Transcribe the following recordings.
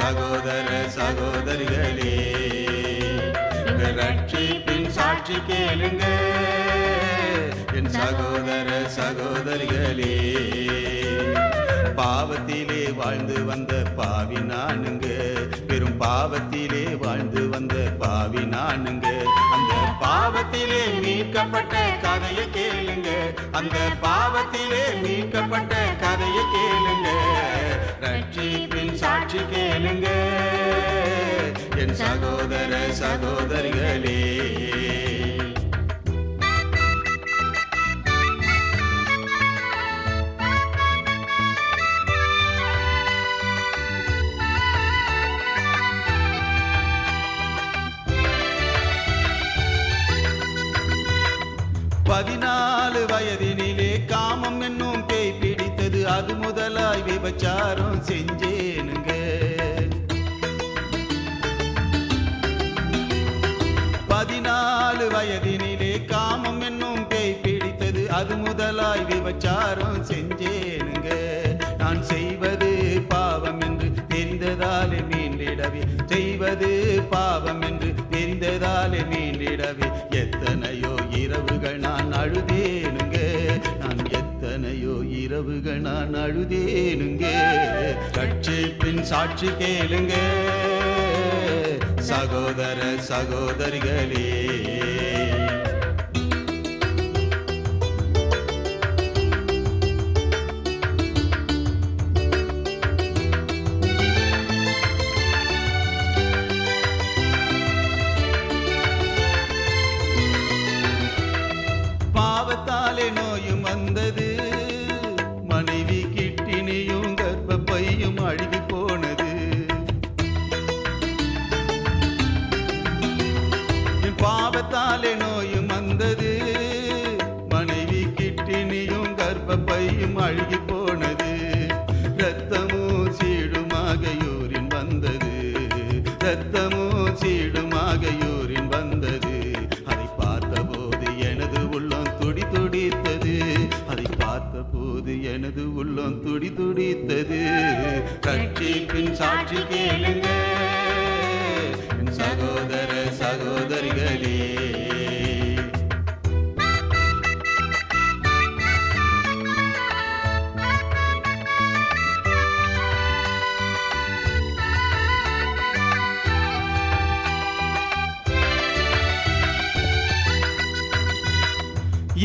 சகோதர சகோதரிகளே, ரட்சிப்பின் சாட்சி கேளுங்க. என் சகோதர சகோதரிகளே, பாவத்திலே வாழ்ந்து வந்த பாவி நானுங்க, பெரும் பாவத்திலே வாழ்ந்து வந்த பாவி நானுங்க. அந்த பாவத்திலே மீட்கப்பட்ட கதையை கேளுங்க, அந்த பாவத்திலே மீட்கப்பட்ட கதையை கேளுங்க. ரட்சிப்பின் சாட்சி கேளுங்க. என் சகோதர சகோதரிகளே, பதினாலு வயதினிலே காமம் என்னும் பேய் பிடித்தது, அது முதலாய் விபச்சாரம் செஞ்சேனுங்க. 14 வயதினிலே காமம் என்னும் பேய் பிடித்தது, அது முதலாய் விபச்சாரம் செஞ்சேனுங்க. நான் செய்வது பாவம் என்று தெரிந்ததாலே மீண்டிடவே, செய்வது பாவம் என்று தெரிந்ததாலே மீண்டிடவே எத்தனையோ இரவுகள் நான் அழுதேனுங்க, நான் எத்தனையோ இரவுகள் நான் அழுதேனுங்க. ரட்சிப்பின் சாட்சி கேளுங்க. சகோதர சகோதரிகளே, பாவத்தாலே நோயும் வந்தது, மனைவி கிட்டினியும் கர்ப்பப்பையும் அழுகி போனது. பாவத்தாலே நோயும் வந்தது, மனைவி கிட்டினியும் கர்ப்பப்பையும் அழுகி போனது. இரத்தமும் சீடுமாக யூரின் வந்தது, இரத்தமும் சீடுமாக யூரின் வந்தது. அதை பார்த்தபோது எனது உள்ளம் துடி துடித்தது, அதை பார்த்தபோது எனது உள்ளம் துடி துடித்தது. ரட்சிப்பின் சாட்சி கேளுங்க. சகோதர சகோதரிகளே,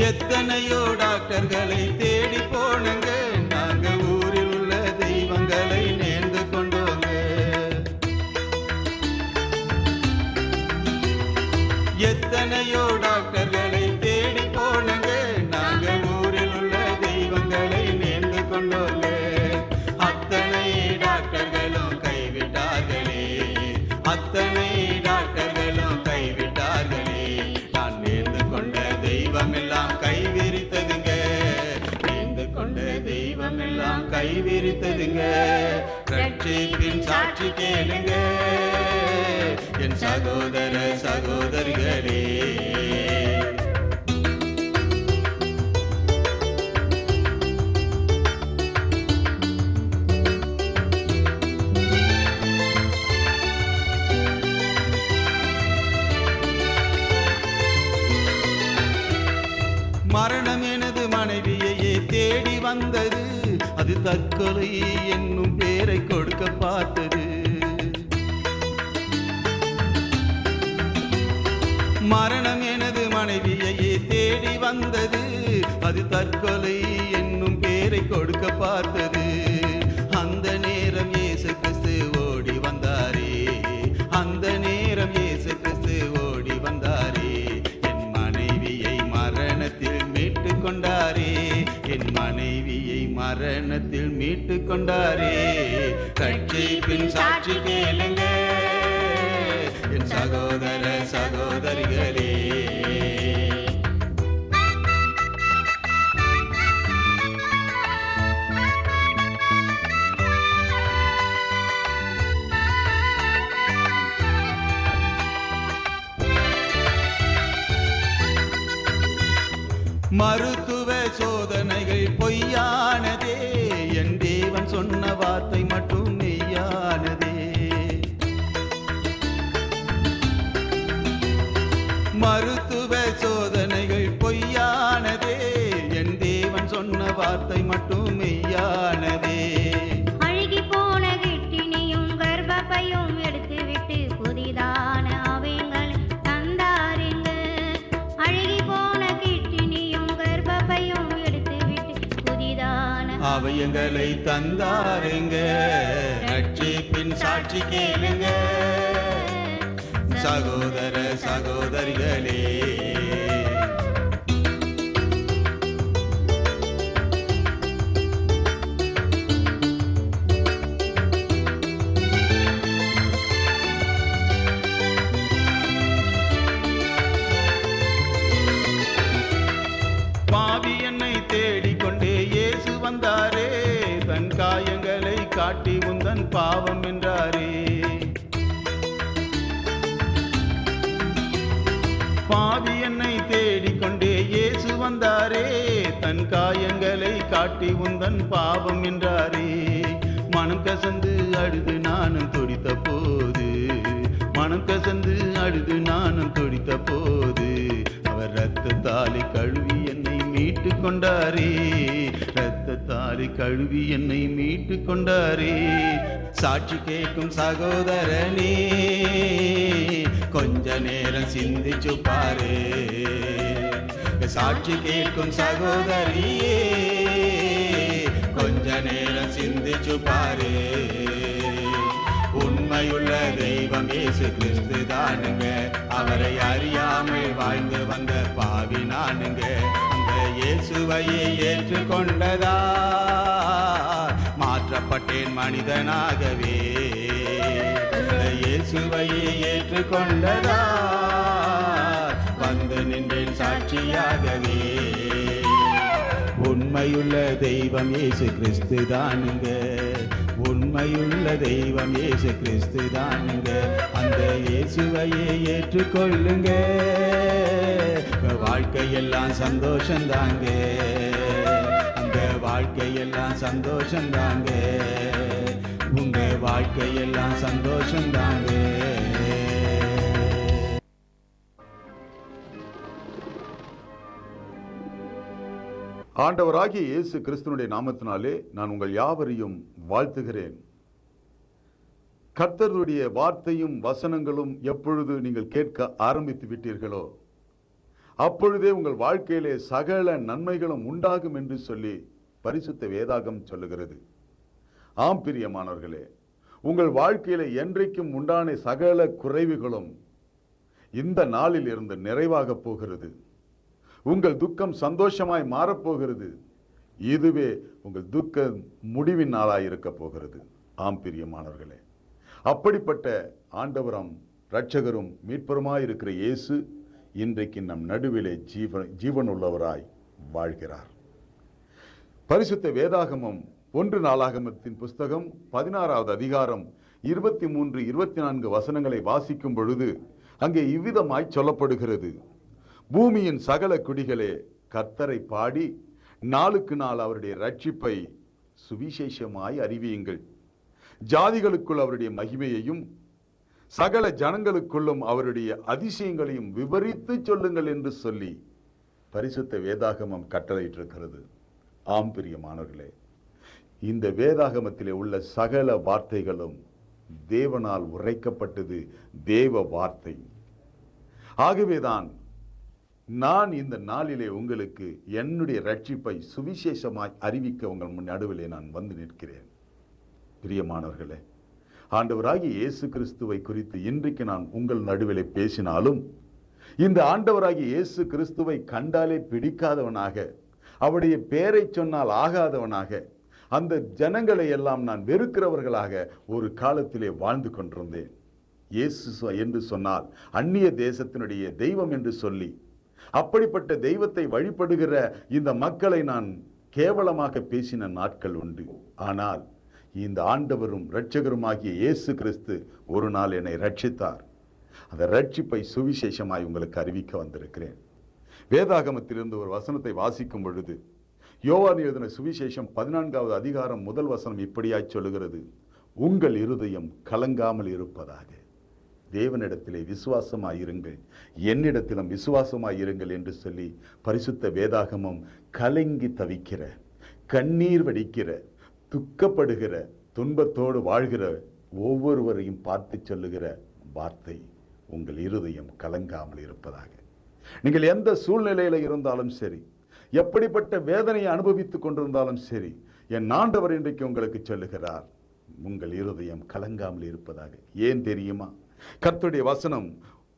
எத்தனையோ டாக்டர்களை தேடி போனங்க, நாங்க ஊரில் உள்ள தெய்வங்களை நேர்ந்து கொண்டோங்க. எத்தனையோ டாக்டர்களை தேடி போனங்க, நாங்க ஊரில் உள்ள தெய்வங்களை நேர்ந்து கொண்டோங்க. அத்தனை டாக்டர்களும் கைவிட்டார்களே, அத்தனை டாக்டர்களும் கைவிட்டார்களே. நான் நேர்ந்து கொண்ட தெய்வம் எல்லாம் கைவிரித்ததுங்க, நேர்ந்து கொண்ட தெய்வம் எல்லாம் கைவிரித்ததுங்க. ரட்சிப்பின் சாட்சி கேளுங்க. என் சகோதர சகோதரிகளே, மரணம் எனது மனைவியையே தேடி வந்தது, அது தற்கொலை என்னும் பேரை கொடுக்க பார்த்தது. மரணம் எனது மனைவியையே தேடி வந்தது, அது தற்கொலை என்னும் பேரை கொடுக்க பார்த்தது. அந்த நேரம் இயேசு கிறிஸ்து ஓடி வந்தாரே, அந்த நேரம் இயேசு கிறிஸ்து ஓடி வந்தாரே. என் மனைவியை மரணத்தில் மீட்டு கொண்டாரே, என் மனைவியை மரணத்தில் மீட்டு கொண்டாரே. ரட்சிப்பின் சாட்சி கேளுங்க. என் சகோதர சகோதரிகளே, மருத்துவ சோதனைகள் பொய்யானதே, என் தேவன் சொன்ன வார்த்தை மட்டும் மெய்யானதே. அவயங்களை தந்தாருங்க. ரட்சிப்பின் சாட்சி கேளுங்க சகோதர சகோதரிகளே. பாவி என்னை தேடிக்கொண்டே இயேசு வந்தாரே, தன் காயங்களை காட்டி உந்தன் பாவம் என்றாரே. பாவி என்னை தேடிக்கொண்டே இயேசு வந்தாரே, தன் காயங்களை காட்டி உந்தன் பாவம் என்றாரே. மனம் கசந்து அழுது நானும் துடித்த போது, மனம் கசந்து அழுது நானும் துடித்த போது, அவர் இரத்தத்தாலே கழுவி என்னை மீட்டு கொண்டாரே, இரத்தத்தாலே கழுவி என்னை மீட்டு கொண்டாரே. சாட்சி கேட்கும் சகோதரனே, கொஞ்ச நேரம் சிந்திச்சு பாரு. சாட்சி கேட்கும் சகோதரியே, கொஞ்ச நேரம் சிந்திச்சு பாரு. உண்மையுள்ள தெய்வம் இயேசு கிறிஸ்து தானுங்க, அவரை அறியாமல் வாழ்ந்து வந்த பாவி நானுங்க. அந்த இயேசுவையே ஏற்றுக்கொண்டதா மாற்றப்பட்டேன் மனிதனாகவே. அந்த இயேசுவையே ஏற்றுக்கொண்டதா வந்து நின்றேன் சாட்சியாகவே. உண்மையுள்ள தெய்வம் இயேசு கிறிஸ்து தானுங்க, உண்மையுள்ள தெய்வம் இயேசு கிறிஸ்து தானுங்க. அந்த இயேசுவையே ஏற்றுக்கொள்ளுங்க, வாழ்க்கையெல்லாம் சந்தோஷந்தாங்க, அந்த வாழ்க்கையெல்லாம் சந்தோஷந்தாங்க, உங்க வாழ்க்கையெல்லாம் சந்தோஷந்தாங்க. ஆண்டவராகிய இயேசு கிறிஸ்துவினுடைய நாமத்தினாலே நான் உங்கள் யாவரையும் வாழ்த்துகிறேன். கர்த்தருடைய வார்த்தையும் வசனங்களும் எப்பொழுது நீங்கள் கேட்க ஆரம்பித்து விட்டீர்களோ அப்பொழுதே உங்கள் வாழ்க்கையிலே சகல நன்மைகளும் உண்டாகும் என்று சொல்லி பரிசுத்த வேதாகம் சொல்லுகிறது. ஆம் பிரியமானவர்களே, உங்கள் வாழ்க்கையில என்றைக்கும் உண்டான சகல குறைவுகளும் இந்த நாளில் இருந்து நிறைவாக போகிறது. உங்கள் துக்கம் சந்தோஷமாய் மாறப்போகிறது. இதுவே உங்கள் துக்க முடிவின் நாளாய் இருக்க போகிறது. ஆம் பிரியமானவர்களே, அப்படிப்பட்ட ஆண்டவரும் இரட்சகரும் மீட்பருமாய் இருக்கிற இயேசு இன்றைக்கு நம் நடுவிலே ஜீவனுள்ளவராய் வாழ்கிறார். பரிசுத்த வேதாகமம் 1 நாளாகமத்தின் புஸ்தகம் 16வது அதிகாரம் 23, 24 வசனங்களை வாசிக்கும் பொழுது அங்கே இவ்விதமாய் சொல்லப்படுகிறது. பூமியின் சகல குடிகளே கர்த்தரை பாடி நாளுக்கு நாள் அவருடைய ரட்சிப்பை சுவிசேஷமாய் அறிவியுங்கள். ஜாதிகளுக்குள் அவருடைய மகிமையையும் சகல ஜனங்களுக்குள்ளும் அவருடைய அதிசயங்களையும் விவரித்து சொல்லுங்கள் என்று சொல்லி பரிசுத்த வேதாகமம் கட்டளையிட்டிருக்கிறது. ஆம் பிரியமானவர்களே, இந்த வேதாகமத்திலே உள்ள சகல வார்த்தைகளும் தேவனால் உரைக்கப்பட்டது, தேவ வார்த்தை. ஆகவேதான் நான் இந்த நாளிலே உங்களுக்கு என்னுடைய ரட்சிப்பை சுவிசேஷமாய் அறிவிக்க உங்கள் நடுவிலே நான் வந்து நிற்கிறேன். பிரியமானவர்களே, ஆண்டவராகிய இயேசு கிறிஸ்துவை குறித்து இன்றைக்கு நான் உங்கள் நடுவிலே பேசினாலும் இந்த ஆண்டவராகிய இயேசு கிறிஸ்துவை கண்டாலே பிடிக்காதவனாக, அவருடைய பெயரை சொன்னால் ஆகாதவனாக, அந்த ஜனங்களை எல்லாம் நான் வெறுக்கிறவர்களாக ஒரு காலத்திலே வாழ்ந்து கொண்டிருந்தேன். இயேசு என்று சொன்னால் அந்நிய தேசத்தினுடைய தெய்வம் என்று சொல்லி அப்படிப்பட்ட தெய்வத்தை வழிபடுகிற இந்த மக்களை நான் கேவலமாக பேசின நாட்கள் உண்டு. ஆனால் இந்த ஆண்டவரும் இரட்சகருமாகிய இயேசு கிறிஸ்து ஒரு நாள் என்னை ரட்சித்தார். அந்த ரட்சிப்பை சுவிசேஷமாய் உங்களுக்கு அறிவிக்க வந்திருக்கிறேன். வேதாகமத்திலிருந்து ஒரு வசனத்தை வாசிக்கும் பொழுது யோவான் எழுதின சுவிசேஷம் 14வது அதிகாரம் 1 வசனம் இப்படியாய் சொல்லுகிறது, உங்கள் இருதயம் கலங்காமல் இருப்பதாக தேவனிடத்திலே விசுவாசமாயிருங்கள், என்னிடத்திலும் விசுவாசமாயிருங்கள் என்று சொல்லி பரிசுத்த வேதாகமம் கலங்கி தவிக்கிற, கண்ணீர் வடிக்கிற, துக்கப்படுகிற, துன்பத்தோடு வாழ்கிற ஒவ்வொருவரையும் பார்த்து சொல்லுகிற வார்த்தை, உங்கள் இருதயம் கலங்காமல் இருப்பதாக. நீங்கள் எந்த சூழ்நிலையில இருந்தாலும் சரி, எப்படிப்பட்ட வேதனையை அனுபவித்துக் கொண்டிருந்தாலும் சரி, என் ஆண்டவர் இன்றைக்கு உங்களுக்கு சொல்லுகிறார், உங்கள் இருதயம் கலங்காமல் இருப்பதாக. ஏன் தெரியுமா? கர்த்தருடைய வசனம்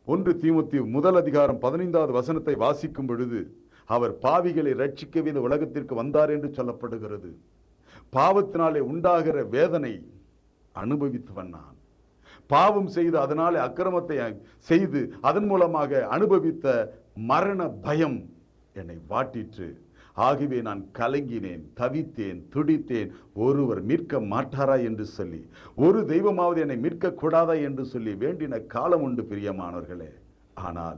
1 தீமோத்தேயு 1:15 வசனத்தை வாசிக்கும் பொழுது, அவர் பாவிகளை ரட்சிக்கவே இந்த உலகத்திற்கு வந்தார் என்று சொல்லப்படுகிறது. பாவத்தினாலே உண்டாகிற வேதனை அனுபவித்தவன் நான். பாவம் செய்து அதனாலே அக்கிரமத்தை செய்து அதன் மூலமாக அனுபவித்த மரண பயம் என்னை வாட்டிற்று. ஆகவே நான் கலங்கினேன், தவித்தேன், துடித்தேன். ஒருவர் மீட்க மாட்டாரா என்று சொல்லி, ஒரு தெய்வமாவது என்னை மீட்க கூடாதா என்று சொல்லி வேண்டின காலம் உண்டு பிரியமானவர்களே. ஆனால்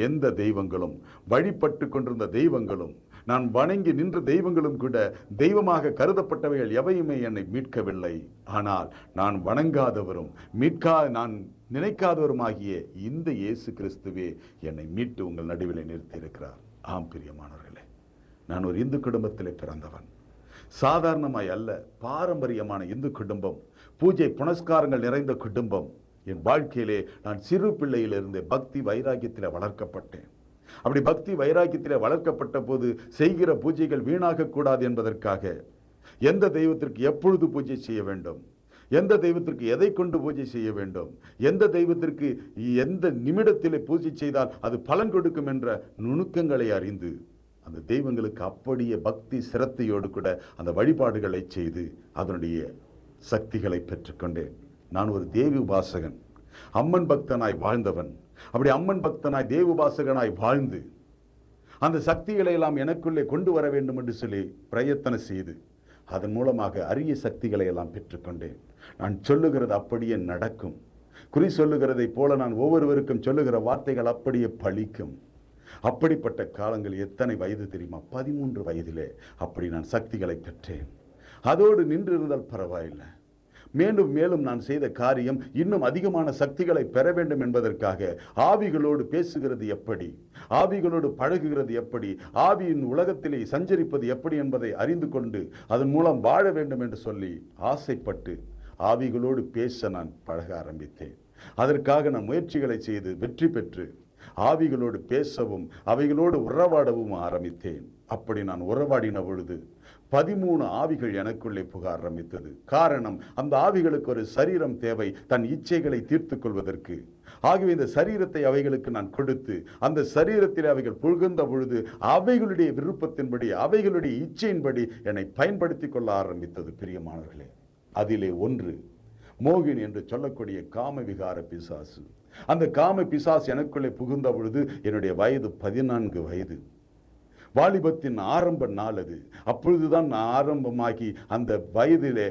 எந்த தெய்வங்களும், வழிபட்டு கொண்டிருந்த தெய்வங்களும், நான் வணங்கி நின்ற தெய்வங்களும் கூட தெய்வமாக கருதப்பட்டவைகள் எவையுமே என்னை மீட்கவில்லை. ஆனால் நான் வணங்காதவரும் நான் நினைக்காதவருமாகிய இந்த இயேசு கிறிஸ்துவே என்னை மீட்டு உங்கள் நடுவில் நிறுத்தி இருக்கிறார். ஆம் பிரியமானவர்களே, நான் ஒரு இந்து குடும்பத்திலே பிறந்தவன். சாதாரணமாய் அல்ல, பாரம்பரியமான இந்து குடும்பம், பூஜை புனஸ்காரங்கள் நிறைந்த குடும்பம். என் வாழ்க்கையிலே நான் சிறு பிள்ளையிலிருந்து பக்தி வைராக்கியத்தில் வளர்க்கப்பட்டேன். அப்படி பக்தி வைராக்கியத்திலே வளர்க்கப்பட்ட போது செய்கிற பூஜைகள் வீணாக கூடாது என்பதற்காக எந்த தெய்வத்திற்கு எப்பொழுது பூஜை செய்ய வேண்டும், எந்த தெய்வத்திற்கு எதை கொண்டு பூஜை செய்ய வேண்டும், எந்த தெய்வத்திற்கு எந்த நிமிடத்திலே பூஜை செய்தால் அது பலன் கொடுக்கும் என்ற நுணுக்கங்களை அறிந்து அந்த தெய்வங்களுக்கு அப்படியே பக்தி சிரத்தையோடு கூட அந்த வழிபாடுகளை செய்து அதனுடைய சக்திகளை பெற்றுக்கொண்டேன். நான் ஒரு தேவி உபாசகன், அம்மன் பக்தனாய் வாழ்ந்தவன். அப்படி அம்மன் பக்தனாய் தேவ உபாசகனாய் வாழ்ந்து அந்த சக்திகளை எல்லாம் எனக்குள்ளே கொண்டு வர வேண்டும் என்று சொல்லி பிரயத்தனம் செய்து அதன் மூலமாக அரிய சக்திகளை எல்லாம் பெற்றுக்கொண்டேன். நான் சொல்லுகிறது அப்படியே நடக்கும். குறி சொல்லுகிறதை போல நான் ஒவ்வொருவருக்கும் சொல்லுகிற வார்த்தைகள் அப்படியே பலிக்கும். அப்படிப்பட்ட காலங்கள் எத்தனை வயது தெரியுமா? 13 வயதிலே அப்படி நான் சக்திகளை பெற்றேன். அதோடு நின்று இருந்தால் பரவாயில்லை. மேலும் மேலும் நான் செய்த காரியம் இன்னும் அதிகமான சக்திகளை பெற வேண்டும் என்பதற்காக ஆவிகளோடு பேசுகிறது எப்படி, ஆவிகளோடு பழகுகிறது எப்படி, ஆவியின் உலகத்திலே சஞ்சரிப்பது எப்படி என்பதை அறிந்து கொண்டு அதன் மூலம் வாழ வேண்டும் என்று சொல்லி ஆசைப்பட்டு ஆவிகளோடு பேச நான் பழக ஆரம்பித்தேன். அதற்காக நான் முயற்சிகளை செய்து வெற்றி பெற்று ஆவிகளோடு பேசவும் அவைகளோடு உறவாடவும் ஆரம்பித்தேன். அப்படி நான் உறவாடின பொழுது 13 ஆவிகள் எனக்குள்ளே புக ஆரம்பித்தது. காரணம், அந்த ஆவிகளுக்கு ஒரு சரீரம் தேவை தன் இச்சைகளை தீர்த்து கொள்வதற்கு. ஆகவே இந்த சரீரத்தை அவைகளுக்கு நான் கொடுத்து அந்த சரீரத்தில் அவைகள் புகுந்த பொழுது அவைகளுடைய விருப்பத்தின்படி அவைகளுடைய இச்சையின்படி என்னை பயன்படுத்தி கொள்ள ஆரம்பித்தது. பிரியமானவர்களே, அதிலே ஒன்று மோகினி என்று சொல்லக்கூடிய காம விகார பிசாசு. அந்த காம பிசாசு எனக்குள்ளே புகுந்த பொழுது என்னுடைய வயது 14 வயது. வாலிபத்தின் ஆரம்ப நாள் அது. அப்பொழுதுதான் நான் ஆரம்பமாகி அந்த வயதிலே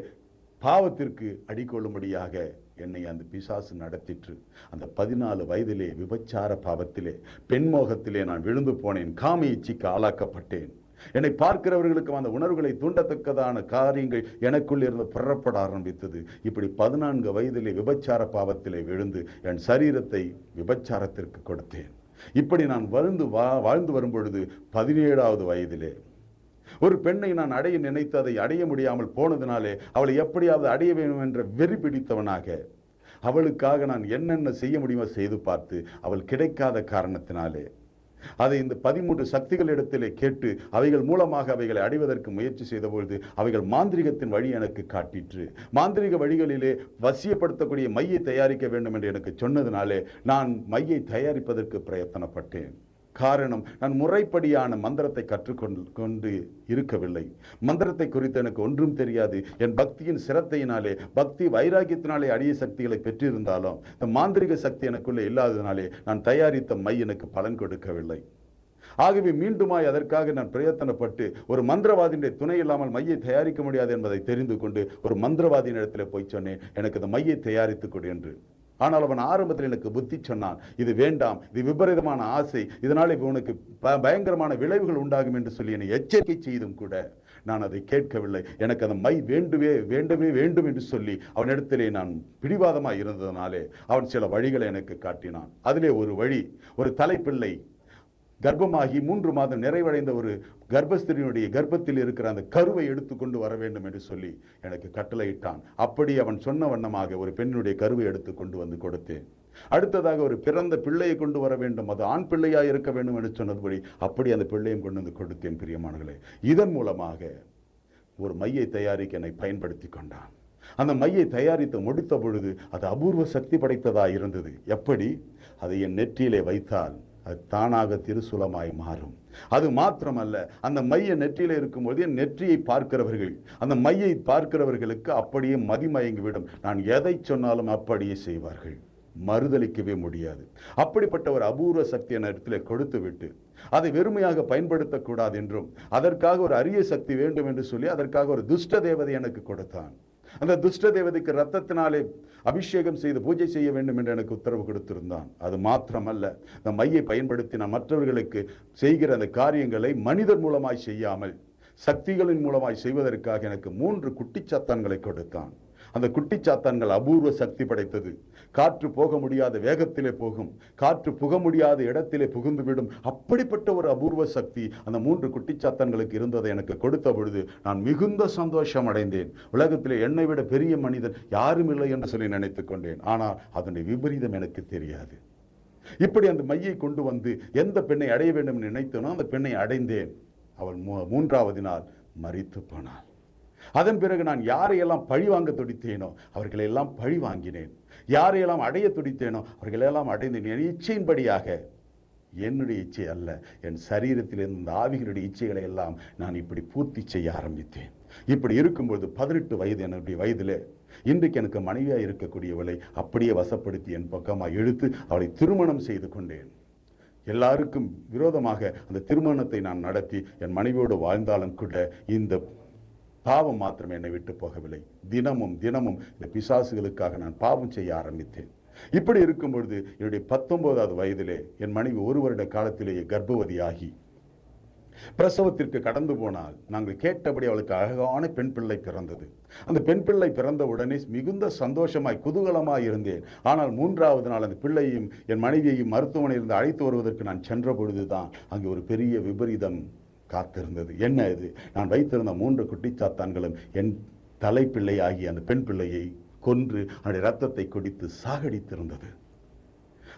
பாவத்திற்கு அடிக்கொள்ளும்படியாக என்னை அந்த பிசாசு நடத்திற்று. அந்த 14 வயதிலே விபச்சார பாவத்திலே பெண்மோகத்திலே நான் விழுந்து போனேன். காம இச்சைக்கு ஆளாக்கப்பட்டேன். என்னை பார்க்கிறவர்களுக்கு அந்த உணர்வுகளை தூண்டத்தக்கதான காரியங்கள் எனக்குள் இருந்து புறப்பட ஆரம்பித்தது. இப்படி 14 வயதிலே விபச்சார பாவத்திலே விழுந்து என் சரீரத்தை விபச்சாரத்திற்கு கொடுத்தேன். இப்படி நான் வாழ்ந்து வரும் பொழுது 17வது வயதிலே ஒரு பெண்ணை நான் அடைய நினைத்து அதை அடைய முடியாமல் போனதினாலே அவளை எப்படியாவது அடைய வேண்டும் என்ற வெறி பிடித்தவனாக அவளுக்காக நான் என்னென்ன செய்ய முடியுமோ செய்து பார்த்து அவள் கிடைக்காத காரணத்தினாலே அதை இந்த 13 சக்திகளிடத்திலே கேட்டு அவைகள் மூலமாக அவைகளை அடைவதற்கு முயற்சி செய்த பொழுது அவைகள் மாந்திரிகத்தின் வழி எனக்கு காட்டிற்று. மாந்திரிக வழிகளிலே வசியப்படுத்தக்கூடிய மையை தயாரிக்க வேண்டும் என்று எனக்கு சொன்னதினாலே நான் மையை தயாரிப்பதற்கு பிரயத்தனப்பட்டேன். காரணம், நான் முறைப்படியான மந்திரத்தை கற்றுக்கொண்டு இருக்கவில்லை. மந்திரத்தை குறித்து எனக்கு ஒன்றும் தெரியாது. என் பக்தியின் சிரத்தையினாலே பக்தி வைராக்கியத்தினாலே அரிய சக்திகளை பெற்றிருந்தாலும் இந்த மாந்திரிக சக்தி எனக்குள்ளே இல்லாததினாலே நான் தயாரித்த மை எனக்கு பலன் கொடுக்கவில்லை. ஆகவே மீண்டுமாய் அதற்காக நான் பிரயத்தனப்பட்டு ஒரு மந்திரவாதியினுடைய துணை இல்லாமல் மையை தயாரிக்க முடியாது என்பதை தெரிந்து கொண்டு ஒரு மந்திரவாதியின் இடத்துல போய் சொன்னேன், எனக்கு இந்த மையை தயாரித்துக் கொடு என்று. ஆனால் அவன் ஆரம்பத்தில் எனக்கு புத்தி சொன்னான், இது வேண்டாம், இது விபரீதமான ஆசை, இதனால் உனக்கு பயங்கரமான விளைவுகள் உண்டாகும் என்று சொல்லி என்னை எச்சரிக்கை செய்தும் கூட நான் அதை கேட்கவில்லை. எனக்கு அந்த மை வேண்டவே வேண்டும் என்று சொல்லி அவனிடத்திலே நான் பிடிவாதமாக இருந்ததனாலே அவன் சில வழிகளை எனக்கு காட்டினான். அதிலே ஒரு வழி, ஒரு தலைப்பிள்ளை கர்ப்பமாகி 3 மாதம் நிறைவடைந்த ஒரு கர்ப்பஸ்திரியினுடைய கர்ப்பத்தில் இருக்கிற அந்த கருவை எடுத்துக்கொண்டு வர வேண்டும் என்று சொல்லி எனக்கு கட்டளையிட்டான். அப்படி அவன் சொன்ன வண்ணமாக ஒரு பெண்ணுடைய கருவை எடுத்து கொண்டு வந்து கொடுத்தேன். அடுத்ததாக ஒரு பிறந்த பிள்ளையை கொண்டு வர வேண்டும், அது ஆண் பிள்ளையா இருக்க வேண்டும் என்று சொன்னதுபடி அப்படி அந்த பிள்ளையும் கொண்டு வந்து கொடுத்தேன். பிரியமானவர்களே, இதன் மூலமாக ஒரு மையை தயாரிக்க என்னை பயன்படுத்தி கொண்டான். அந்த மையை தயாரித்து முடித்த பொழுது அது அபூர்வ சக்தி படைத்ததாக இருந்தது. எப்படி? அதை என் நெற்றியிலே வைத்தால் அது தானாக திருசூலமாய் மாறும். அது மாத்திரமல்ல, அந்த மைய நெற்றியில இருக்கும்போது என் நெற்றியை பார்க்கிறவர்கள், அந்த மையை பார்க்கிறவர்களுக்கு அப்படியே மதிமயங்கிவிடும். நான் எதை சொன்னாலும் அப்படியே செய்வார்கள், மறுதளிக்கவே முடியாது. அப்படிப்பட்ட ஒரு அபூர்வ சக்தி என் இடத்துல கொடுத்து விட்டு அதை வெறுமையாக பயன்படுத்தக்கூடாது என்றும் அதற்காக ஒரு அரிய சக்தி வேண்டும் என்று சொல்லி அதற்காக ஒரு துஷ்ட தேவதை எனக்கு கொடுத்தான். அந்த துஷ்ட தேவதைக்கு ரத்தத்தினாலே அபிஷேகம் செய்து பூஜை செய்ய வேண்டும் என்று எனக்கு உத்தரவு கொடுத்திருந்தான். அது மாத்திரமல்ல, இந்த மையை பயன்படுத்தி நான் மற்றவர்களுக்கு செய்கிற அந்த காரியங்களை மனிதர் மூலமாய் செய்யாமல் சக்திகளின் மூலமாய் செய்வதற்காக எனக்கு 3 குட்டிச்சாத்தான்களை கொடுத்தான். அந்த குட்டிச்சாத்தான்கள் அபூர்வ சக்தி படைத்தது. காற்று போக முடியாத வேகத்திலே போகும், காற்று புக முடியாத இடத்திலே புகுந்துவிடும். அப்படிப்பட்ட ஒரு அபூர்வ சக்தி அந்த 3 குட்டிச்சாத்தான்களுக்கு இருந்ததை எனக்கு கொடுத்த பொழுது நான் மிகுந்த சந்தோஷம் அடைந்தேன். உலகத்திலே என்னை விட பெரிய மனிதன் யாரும் இல்லை என்று சொல்லி நினைத்துக் கொண்டேன். ஆனால் அதனுடைய விபரீதம் எனக்கு தெரியாது. இப்படி அந்த மையை கொண்டு வந்து எந்த பெண்ணை அடைய வேண்டும் என்று நினைத்தனோ அந்த பெண்ணை அடைந்தேன். அவள் 3வது நாள் மரித்து போனாள். அதன் பிறகு நான் யாரையெல்லாம் பழி வாங்க துடித்தேனோ அவர்களெல்லாம் பழி வாங்கினேன். யாரையெல்லாம் அடைய துடித்தேனோ அவர்களெல்லாம் அடைந்தேன். என் இச்சையின்படியாக, என்னுடைய இச்சை அல்ல, என் சரீரத்தில் இருந்த ஆவிகளுடைய இச்சைகளை எல்லாம் நான் இப்படி பூர்த்தி செய்ய ஆரம்பித்தேன். இப்படி இருக்கும்போது 18 வயது என்னுடைய வயதிலே இன்றைக்கு எனக்கு மனைவியாக இருக்கக்கூடியவளை அப்படியே வசப்படுத்தி என் பக்கமாக இழுத்து அவளை திருமணம் செய்து கொண்டேன். எல்லாருக்கும் விரோதமாக அந்த திருமணத்தை நான் நடத்தி என் மனைவியோடு வாழ்ந்தாலும் கூட இந்த பாவம் மாத்திரம் என்னை விட்டு போகவில்லை. தினமும் தினமும் இந்த பிசாசுகளுக்காக நான் பாவம் செய்ய ஆரம்பித்தேன். இப்படி இருக்கும் பொழுது என்னுடைய 19வது வயதிலே என் மனைவி 1 வருட காலத்திலேயே கர்ப்பவதியாகி பிரசவத்திற்கு கடந்து போனால் நாங்கள் கேட்டபடி அவளுக்கு அழகான பெண் பிள்ளை பிறந்தது. அந்த பெண் பிள்ளை பிறந்த உடனே மிகுந்த சந்தோஷமாய் குதூகலமாய் இருந்தேன். ஆனால் 3வது நாள் அந்த பிள்ளையையும் என் மனைவியையும் மருத்துவமனையிலிருந்து அழைத்து வருவதற்கு நான் சென்ற பொழுதுதான் அங்கே ஒரு பெரிய விபரீதம் காத்திருந்தது. என்ன இது? நான் வைத்திருந்த 3 குட்டிச்சாத்தான்களும் என் தலைப்பிள்ளை ஆகிய அந்த பெண் பிள்ளையை கொன்று அவருடைய ரத்தத்தை குடித்து சாகடித்திருந்தது.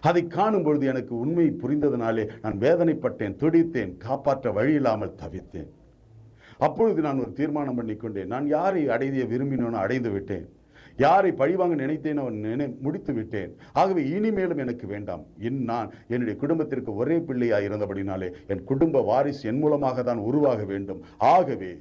அதை காணும் பொழுது எனக்கு உண்மை புரிந்ததினாலே நான் வேதனைப்பட்டேன், துடித்தேன், காப்பாற்ற வழி இல்லாமல் தவித்தேன். அப்பொழுது நான் ஒரு தீர்மானம் பண்ணிக்கொண்டேன். நான் யாரை அடைய விரும்பினோனோ அடைந்து விட்டேன், யாரை பழிவாங்க நினைத்தேன் அவன் முடித்து விட்டேன். ஆகவே இனிமேலும் எனக்கு வேண்டாம். நான் என்னுடைய குடும்பத்திற்கு ஒரே பிள்ளையாக இருந்தபடினாலே என் குடும்ப வாரிசு என் மூலமாக தான் உருவாக வேண்டும். ஆகவே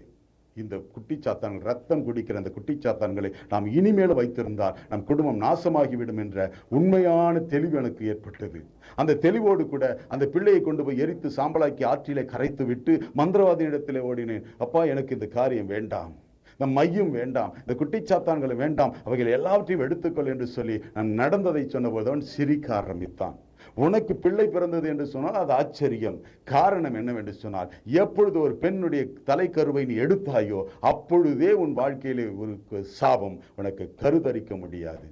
இந்த குட்டிச்சாத்தான்கள், ரத்தம் குடிக்கிற அந்த குட்டிச்சாத்தான்களை நாம் இனிமேலும் வைத்திருந்தால் நம் குடும்பம் நாசமாகிவிடும் என்ற உண்மையான தெளிவு எனக்கு ஏற்பட்டது. அந்த தெளிவோடு கூட அந்த பிள்ளையை கொண்டு போய் எரித்து சாம்பலாக்கி ஆற்றிலே கரைத்து விட்டு மந்திரவாதியிடத்திலே ஓடினேன். அப்பா, எனக்கு இந்த காரியம் வேண்டாம், இந்த மையும் வேண்டாம், இந்த குட்டிச்சாத்தான்களை வேண்டாம், அவைகள் எல்லாவற்றையும் எடுத்துக்கொள் என்று சொல்லி நான் நடந்ததை சொன்னபோது அவன் சிரிக்க ஆரம்பித்தான். உனக்கு பிள்ளை பிறந்தது என்று சொன்னால் அது ஆச்சரியம். காரணம் என்னவென்று சொன்னால், எப்பொழுது ஒரு பெண்ணுடைய தலைக்கருவை நீ எடுத்தாயோ அப்பொழுதே உன் வாழ்க்கையிலே ஒரு சாபம், உனக்கு கருதரிக்க முடியாது.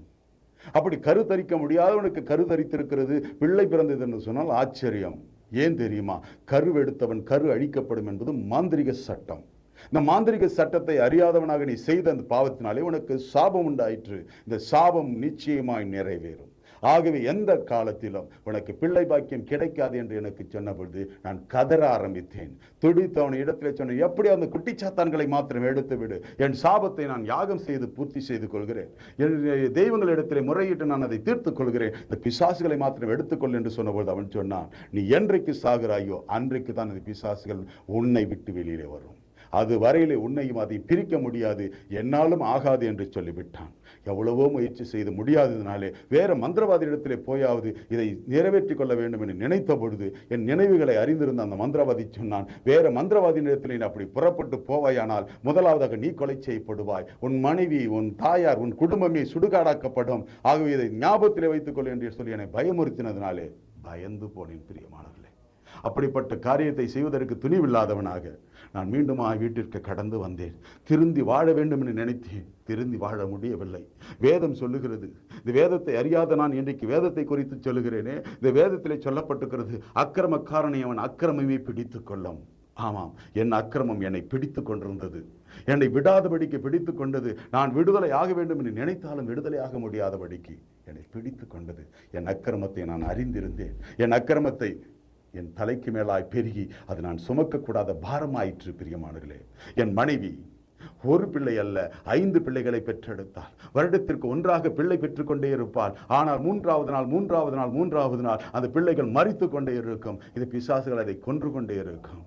அப்படி கருதரிக்க முடியாத உனக்கு கருதரித்திருக்கிறது, பிள்ளை பிறந்தது என்று சொன்னால் ஆச்சரியம். ஏன் தெரியுமா? கருவெடுத்தவன் கரு அழிக்கப்படும் என்பது மாந்திரிக சட்டம். இந்த மாந்திரிக சட்டத்தை அறியாதவனாக நீ செய்த அந்த பாவத்தினாலே உனக்கு சாபம் உண்டாயிற்று. இந்த சாபம் நிச்சயமாய் நிறைவேறும். ஆகவே எந்த காலத்திலும் உனக்கு பிள்ளை பாக்கியம் கிடைக்காது என்று எனக்கு சொன்ன பொழுது நான் கதற ஆரம்பித்தேன். துடித்தவன் இடத்திலே சொன்னேன், எப்படி அந்த குட்டிச்சாத்தான்களை மாத்திரம் எடுத்து விடு, என் சாபத்தை நான் யாகம் செய்து பூர்த்தி செய்து கொள்கிறேன், என் தெய்வங்களிடத்திலே முறையிட்டு நான் அதை தீர்த்துக் கொள்கிறேன், இந்த பிசாசுகளை மாத்திரம் எடுத்துக்கொள் என்று சொன்னபொழுது அவன் சொன்னான், நீ என்றைக்கு சாகிறாயோ அன்றைக்கு தான் அந்த பிசாசுகள் உன்னை விட்டு வெளியிலே வரும். அது வரையிலே உன்னையும் அதை பிரிக்க முடியாது, என்னாலும் ஆகாது என்று சொல்லிவிட்டான். எவ்வளவோ முயற்சி செய்து முடியாததினாலே வேற மந்திரவாதியிடத்திலே போயாவது இதை நிறைவேற்றிக் கொள்ள வேண்டும் என்று நினைத்த பொழுது என் நினைவுகளை அறிந்திருந்த அந்த மந்திரவாதி சொன்னான், வேற மந்திரவாதியிடத்திலே அப்படி புறப்பட்டு போவாயானால் முதலாவதாக நீ கொலை செய்யப்படுவாய், உன் மனைவி, உன் தாயார், உன் குடும்பமே சுடுகாடாக்கப்படும். ஆகவே இதை ஞாபகத்திலே வைத்துக் கொள் என்று சொல்லி என்னை பயமுறுத்தினதினாலே பயந்து போனேன். பிரியமானவர்களே, அப்படிப்பட்ட காரியத்தை செய்வதற்கு துணிவில்லாதவனாக நான் மீண்டும் வீட்டிற்கு கடந்து வந்தேன். திருந்தி வாழ வேண்டும் என்று நினைத்தேன், திருந்தி வாழ முடியவில்லை. வேதம் சொல்லுகிறது, இந்த வேதத்தை அறியாத நான் இன்றைக்கு வேதத்தை குறித்து சொல்லுகிறேனே, இந்த வேதத்திலே சொல்லப்பட்டிருக்கிறது, அக்கிரமக்காரனை அவன் அக்கிரமமே பிடித்து கொள்ளும். ஆமாம், என் அக்கிரமம் என்னை பிடித்து கொண்டிருந்தது, என்னை விடாதபடிக்கு பிடித்து கொண்டது. நான் விடுதலை ஆக வேண்டும் என்று நினைத்தாலும் விடுதலை ஆக முடியாதபடிக்கு என்னை பிடித்து கொண்டது. என் அக்கிரமத்தை நான் அறிந்திருந்தேன். என் அக்கிரமத்தை என் தலைக்கு மேலாய் பெருகி அது நான் சுமக்கக்கூடாத பாரமாயிற்று. பிரியமானவர்களே, என் மனைவி ஒரு பிள்ளை அல்ல 5 பிள்ளைகளை பெற்றெடுத்தாள். வருடத்திற்கு ஒன்றாக பிள்ளை பெற்றுக்கொண்டே இருப்பாள். ஆனால் மூன்றாவது நாள் அந்த பிள்ளைகள் மரித்து கொண்டே இருக்கும். இது பிசாசுகள் அதை கொன்று கொண்டே இருக்கும்.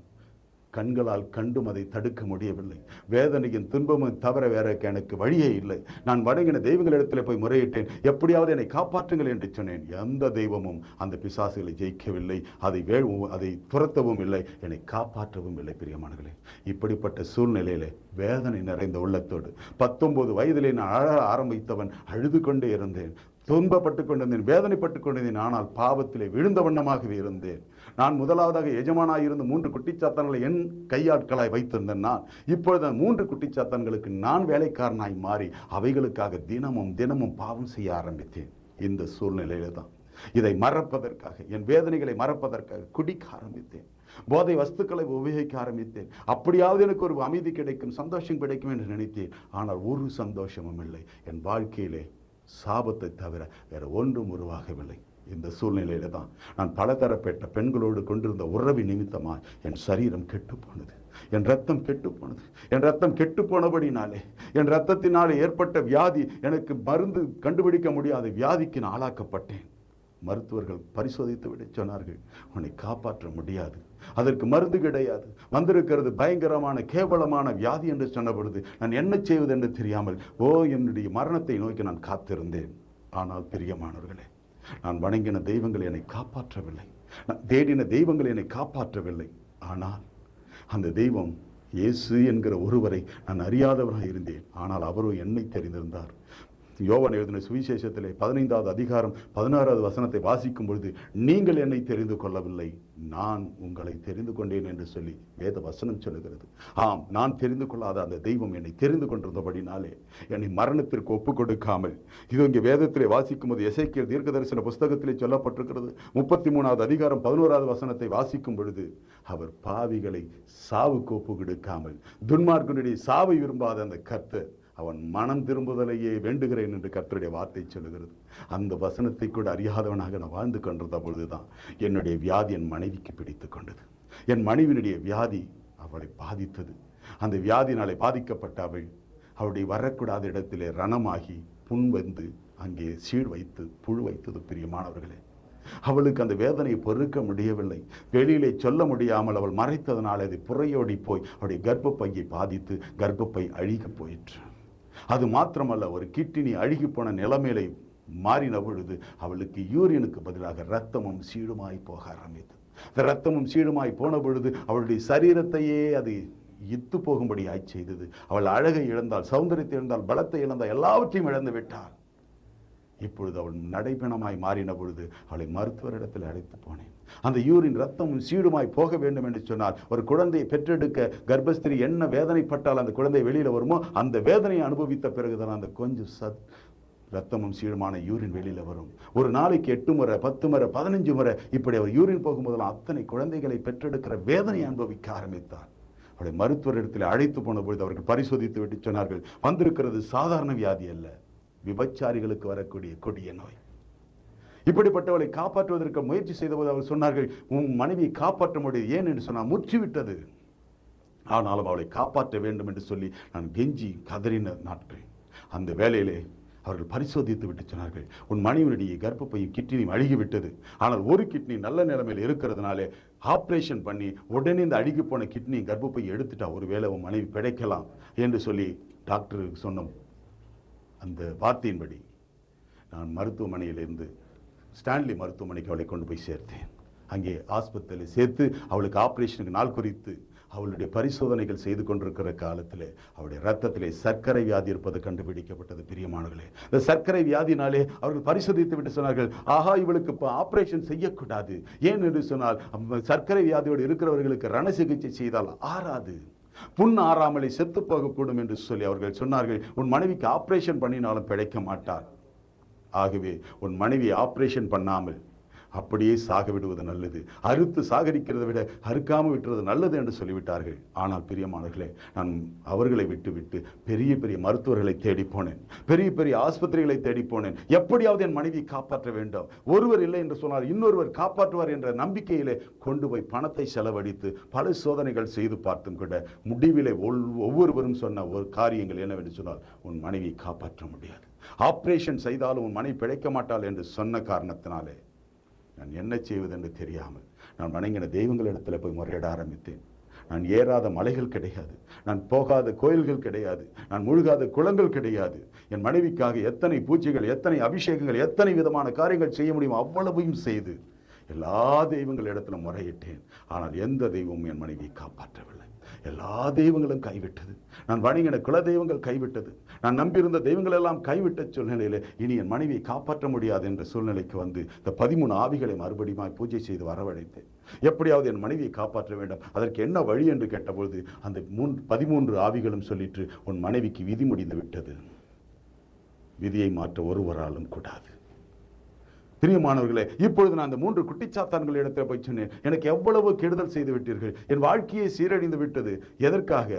கண்களால் கண்டும் அதை தடுக்க முடியவில்லை. வேதனையின் துன்பமும் தவிர வேற எனக்கு வழியே இல்லை. நான் வணங்கின தெய்வங்களிடத்தில் போய் முறையிட்டேன், எப்படியாவது என்னை காப்பாற்றுங்கள் என்று சொன்னேன். எந்த தெய்வமும் அந்த பிசாசுகளை ஜெயிக்கவில்லை, அதை துரத்தவும் இல்லை, என்னை காப்பாற்றவும் இல்லை. பிரியமானங்களே, இப்படிப்பட்ட சூழ்நிலையிலே வேதனை நிறைந்த உள்ளத்தோடு 19 வயதிலே நான் அழ ஆரம்பித்தவன் அழுது கொண்டே இருந்தேன், துன்பப்பட்டுக் கொண்டிருந்தேன், வேதனைப்பட்டுக் கொண்டிருந்தேன். ஆனால் பாவத்திலே விழுந்த வண்ணமாகவே இருந்தேன். நான் முதலாவதாக எஜமானாய் இருந்து 3 குட்டிச்சாத்தான்களை என் கையாட்களாய் வைத்திருந்தேன். நான் இப்பொழுது 3 குட்டிச்சாத்தான்களுக்கு நான் வேலைக்காரனாய் மாறி அவைகளுக்காக தினமும் பாவம் செய்ய ஆரம்பித்தேன். இந்த சூழ்நிலையில தான் இதை மறப்பதற்காக, என் வேதனைகளை மறப்பதற்காக குடிக்க ஆரம்பித்தேன். போதை வஸ்துக்களை உபயோகிக்க ஆரம்பித்தேன். அப்படியாவது எனக்கு ஒரு அமைதி கிடைக்கும், சந்தோஷம் கிடைக்கும் என்று நினைத்தேன். ஆனால் ஒரு சந்தோஷமும் இல்லை. என் வாழ்க்கையிலே சாபத்தை தவிர வேற ஒன்றும் உருவாகவில்லை. இந்த சூழ்நிலையில தான் நான் பலதரப்பட்ட பெண்களோடு கொண்டிருந்த உறவி நிமித்தமாக என் சரீரம் கெட்டு போனது, என் ரத்தம் கெட்டு போனது. என் ரத்தம் கெட்டு போனபடினாலே, என் ரத்தத்தினாலே ஏற்பட்ட வியாதி, எனக்கு மருந்து கண்டுபிடிக்க முடியாத வியாதிக்கு நான் ஆளாக்கப்பட்டேன். மருத்துவர்கள் பரிசோதித்து விட சொன்னார்கள், உன்னை காப்பாற்ற முடியாது, அதற்கு மருந்து கிடையாது, வந்திருக்கிறது பயங்கரமான கேவலமான வியாதி என்று சொன்ன பொழுது நான் என்ன செய்வது என்று தெரியாமல் என்னுடைய மரணத்தை நோக்கி நான் காத்திருந்தேன். ஆனால் பிரியமானவர்களே, நான் வணங்கின தெய்வங்கள் என்னை காப்பாற்றவில்லை, நான் தேடின தெய்வங்கள் என்னை காப்பாற்றவில்லை. ஆனால் அந்த தெய்வம் இயேசு என்கிற ஒருவரை நான் அறியாதவராக இருந்தேன். ஆனால் அவரோ என்னை தெரிந்திருந்தார். யோவான் எழுதின சுவிசேஷத்திலே 15வது அதிகாரம் 16வது வசனத்தை வாசிக்கும் பொழுது, நீங்கள் என்னை தெரிந்து கொள்ளவில்லை, நான் உங்களை தெரிந்து கொண்டேன் என்று சொல்லி வேத வசனம் சொல்லுகிறது. ஆம், நான் தெரிந்து கொள்ளாத அந்த தெய்வம் என்னை தெரிந்து கொண்டிருந்தபடினாலே என்னை மரணத்திற்கு ஒப்பு கொடுக்காமல், இது இங்கே வேதத்திலே வாசிக்கும் போது எசேக்கியேல் தீர்க்கதரிசன புஸ்தகத்திலே சொல்லப்பட்டிருக்கிறது. 33வது அதிகாரம் 11வது வசனத்தை வாசிக்கும் பொழுது, அவர் பாவிகளை சாவுக்கு ஒப்பு கொடுக்காமல், துன்மார்க்கனுடைய சாவை விரும்பாத அந்த கர்த்தர் அவன் மனம் திரும்புதலையே வேண்டுகிறேன் என்று கர்த்தருடைய வார்த்தை சொல்லுகிறது. அந்த வசனத்தை கூட அறியாதவனாக நான் வாழ்ந்து கொண்டிருந்த பொழுதுதான் என்னுடைய வியாதி என் மனைவிக்கு பிடித்து கொண்டது. என் மனைவியினுடைய வியாதி அவளை பாதித்தது. அந்த வியாதினாலே பாதிக்கப்பட்ட அவளுடைய வரக்கூடாத இடத்திலே ரணமாகி புண் வந்து அங்கே சீழ் வைத்து புழு வைத்தது. பிரியமானவர்களே, அவளுக்கு அந்த வேதனையை பொறுக்க முடியவில்லை. வெளியிலே சொல்ல முடியாமல் அவள் மறைத்ததனால் அது புறையோடி போய் அவளுடைய கர்ப்பப்பையை பாதித்து கர்ப்பப்பை அழுகி போயிற்று. அது மாத்திரமல்ல, ஒரு கிட்னி அழுகி போன நிலைமையிலே மாறின பொழுது அவளுக்கு யூரியனுக்கு பதிலாக ரத்தமும் சீடுமாய் போக ஆரம்பித்தது. இந்த ரத்தமும் சீடுமாய் போன பொழுது அவளுடைய சரீரத்தையே அது இத்து போகும்படியாய் செய்தது. அவள் அழகை இழந்தாள், சௌந்தரியத்தை இழந்தாள், பலத்தை இழந்தாள், எல்லாவற்றையும் இழந்து விட்டாள். இப்பொழுது அவள் நடைபெணமாய் மாறின பொழுது அவளை மருத்துவரிடத்தில் அழைத்து போனேன். அந்த யூரின் ரத்தமும் சீடுமாய் போக வேண்டும் என்று சொன்னால், ஒரு குழந்தையை பெற்றெடுக்க கர்ப்பஸ்திரி என்ன வேதனைப்பட்டால் அந்த குழந்தை வெளியில வருமோ, அந்த வேதனையை அனுபவித்த பிறகுதான் அந்த கொஞ்சம் ரத்தமும் சீடுமான யூரின் வெளியில வரும். ஒரு நாளைக்கு 8 முறை 10 முறை 15 முறை இப்படி அவர் யூரின் போகும்போதெல்லாம் அத்தனை குழந்தைகளை பெற்றெடுக்கிற வேதனையை அனுபவிக்க ஆரம்பித்தார். அவளை மருத்துவரிடத்தில் அழைத்து போன பொழுது அவர்கள் பரிசோதித்து விட்டு சொன்னார்கள், வந்திருக்கிறது சாதாரண வியாதி அல்ல, விபச்சாரிகளுக்கு வரக்கூடிய கொடிய நோய். இப்படிப்பட்டவளை காப்பாற்றுவதற்கு முயற்சி செய்தபோது அவர் சொன்னார்கள், உன் மனைவியை காப்பாற்ற முடியாது. ஏன் என்று சொன்னால், முற்றிவிட்டது. ஆனாலும் அவளை காப்பாற்ற வேண்டும் என்று சொல்லி நான் கெஞ்சி கதறின நாட்கள். அந்த வேளையிலே அவர்கள் பரிசோதித்து விட்டு சொன்னார்கள், உன் மனைவியுடைய கர்ப்பப்பையும் கிட்னியும் அழுகிவிட்டது. ஆனால் ஒரு கிட்னி நல்ல நிலைமையில் இருக்கிறதுனாலே ஆப்ரேஷன் பண்ணி உடனே இந்த அழுகி போன கிட்னி கர்ப்பப்பை எடுத்துட்டா ஒருவேளை உன் மனைவி பிழைக்கலாம் என்று சொல்லி டாக்டருக்கு சொன்ன அந்த வார்த்தையின்படி நான் மருத்துவமனையிலிருந்து ஸ்டான்லி மருத்துவமனைக்கு அவளை கொண்டு போய் சேர்த்தேன். அங்கே ஆஸ்பத்திரியில் சேர்த்து அவளுக்கு ஆப்ரேஷனுக்கு நாள் குறித்து அவளுடைய பரிசோதனைகள் செய்து கொண்டிருக்கிற காலத்திலே அவருடைய ரத்தத்திலே சர்க்கரை வியாதி இருப்பது கண்டுபிடிக்கப்பட்டது. பிரியமானவர்களே, இந்த சர்க்கரை வியாதினாலே அவர்கள் பரிசோதித்து விட்டு சொன்னார்கள், ஆஹா, இவளுக்கு இப்போ ஆப்ரேஷன் செய்யக்கூடாது. ஏன் என்று சொன்னால், சர்க்கரை வியாதியோடு இருக்கிறவர்களுக்கு ரண சிகிச்சை செய்தால் ஆறாது, புண் ஆறாமலே செத்து போகக்கூடும் என்று சொல்லி அவர்கள் சொன்னார்கள், உன் மனைவிக்கு ஆப்ரேஷன் பண்ணினாலும் பிழைக்க மாட்டார். ஆகவே உன் மனைவி ஆப்ரேஷன் பண்ணாமல் அப்படியே சாக விடுவது நல்லது, அறுத்து சாகடிக்கிறதை விட அறுக்காமல் விட்டுறது நல்லது என்று சொல்லிவிட்டார்கள். ஆனால் பிரியமானவர்களே, நான் அவர்களை விட்டு பெரிய பெரிய மருத்துவர்களை தேடி போனேன், பெரிய பெரிய ஆஸ்பத்திரிகளை தேடி போனேன். எப்படியாவது என் மனைவியை காப்பாற்ற வேண்டும், ஒருவர் இல்லை என்று சொன்னால் இன்னொருவர் காப்பாற்றுவார் என்ற நம்பிக்கையிலே கொண்டு போய் பணத்தை செலவழித்து பல சோதனைகள் செய்து பார்த்தும் கூட முடிவிலே ஒவ்வொருவரும் சொன்ன ஒரு காரியங்கள் என்னவென்று சொன்னால், உன் மனைவியை காப்பாற்ற முடியாது, ஆபரேஷன் செய்தாலும் உன் மனைவி பிழைக்க மாட்டாள் என்று சொன்ன காரணத்தினாலே நான் என்ன செய்வதென்று தெரியாமல் நான் வணங்கின தெய்வங்களிடத்தில் போய் முறையிட ஆரம்பித்தேன். நான் ஏறாத மலைகள் கிடையாது, நான் போகாத கோயில்கள் கிடையாது, நான் முழுகாத குளங்கள் கிடையாது. என் மனைவிக்காக எத்தனை பூஜைகள், எத்தனை அபிஷேகங்கள், எத்தனை விதமான காரியங்கள் செய்ய முடியும் அவ்வளவையும் செய்து எல்லா தெய்வங்களிடத்துல முறையிட்டேன். ஆனால் எந்த தெய்வமும் என் மனைவியை காப்பாற்றவில்லை. எல்லா தெய்வங்களும் கைவிட்டது. நான் வணங்கின குல தெய்வங்கள் கைவிட்டது. நான் நம்பியிருந்த தெய்வங்கள் எல்லாம் கைவிட்ட சூழ்நிலையில இனி என் மனைவியை காப்பாற்ற முடியாது என்ற சூழ்நிலைக்கு வந்து இந்த 13 ஆவிகளை மறுபடியும் பூஜை செய்து வரவழைத்தேன். எப்படியாவது என் மனைவியை காப்பாற்ற வேண்டும், அதற்கு என்ன வழி என்று கேட்டபொழுது அந்த 13 ஆவிகளும் சொல்லிட்டு, உன் மனைவிக்கு விதி முடிந்து விட்டது, விதியை மாற்ற ஒருவராலும் கூடாது. பிரியமானவர்களே, இப்பொழுது நான் அந்த 3 குட்டிச்சாத்தான்கள் இடத்துல போய் சொன்னேன், எனக்கு எவ்வளவு கெடுதல் செய்து விட்டீர்கள், என் வாழ்க்கையை சீரழிந்து விட்டது. எதற்காக?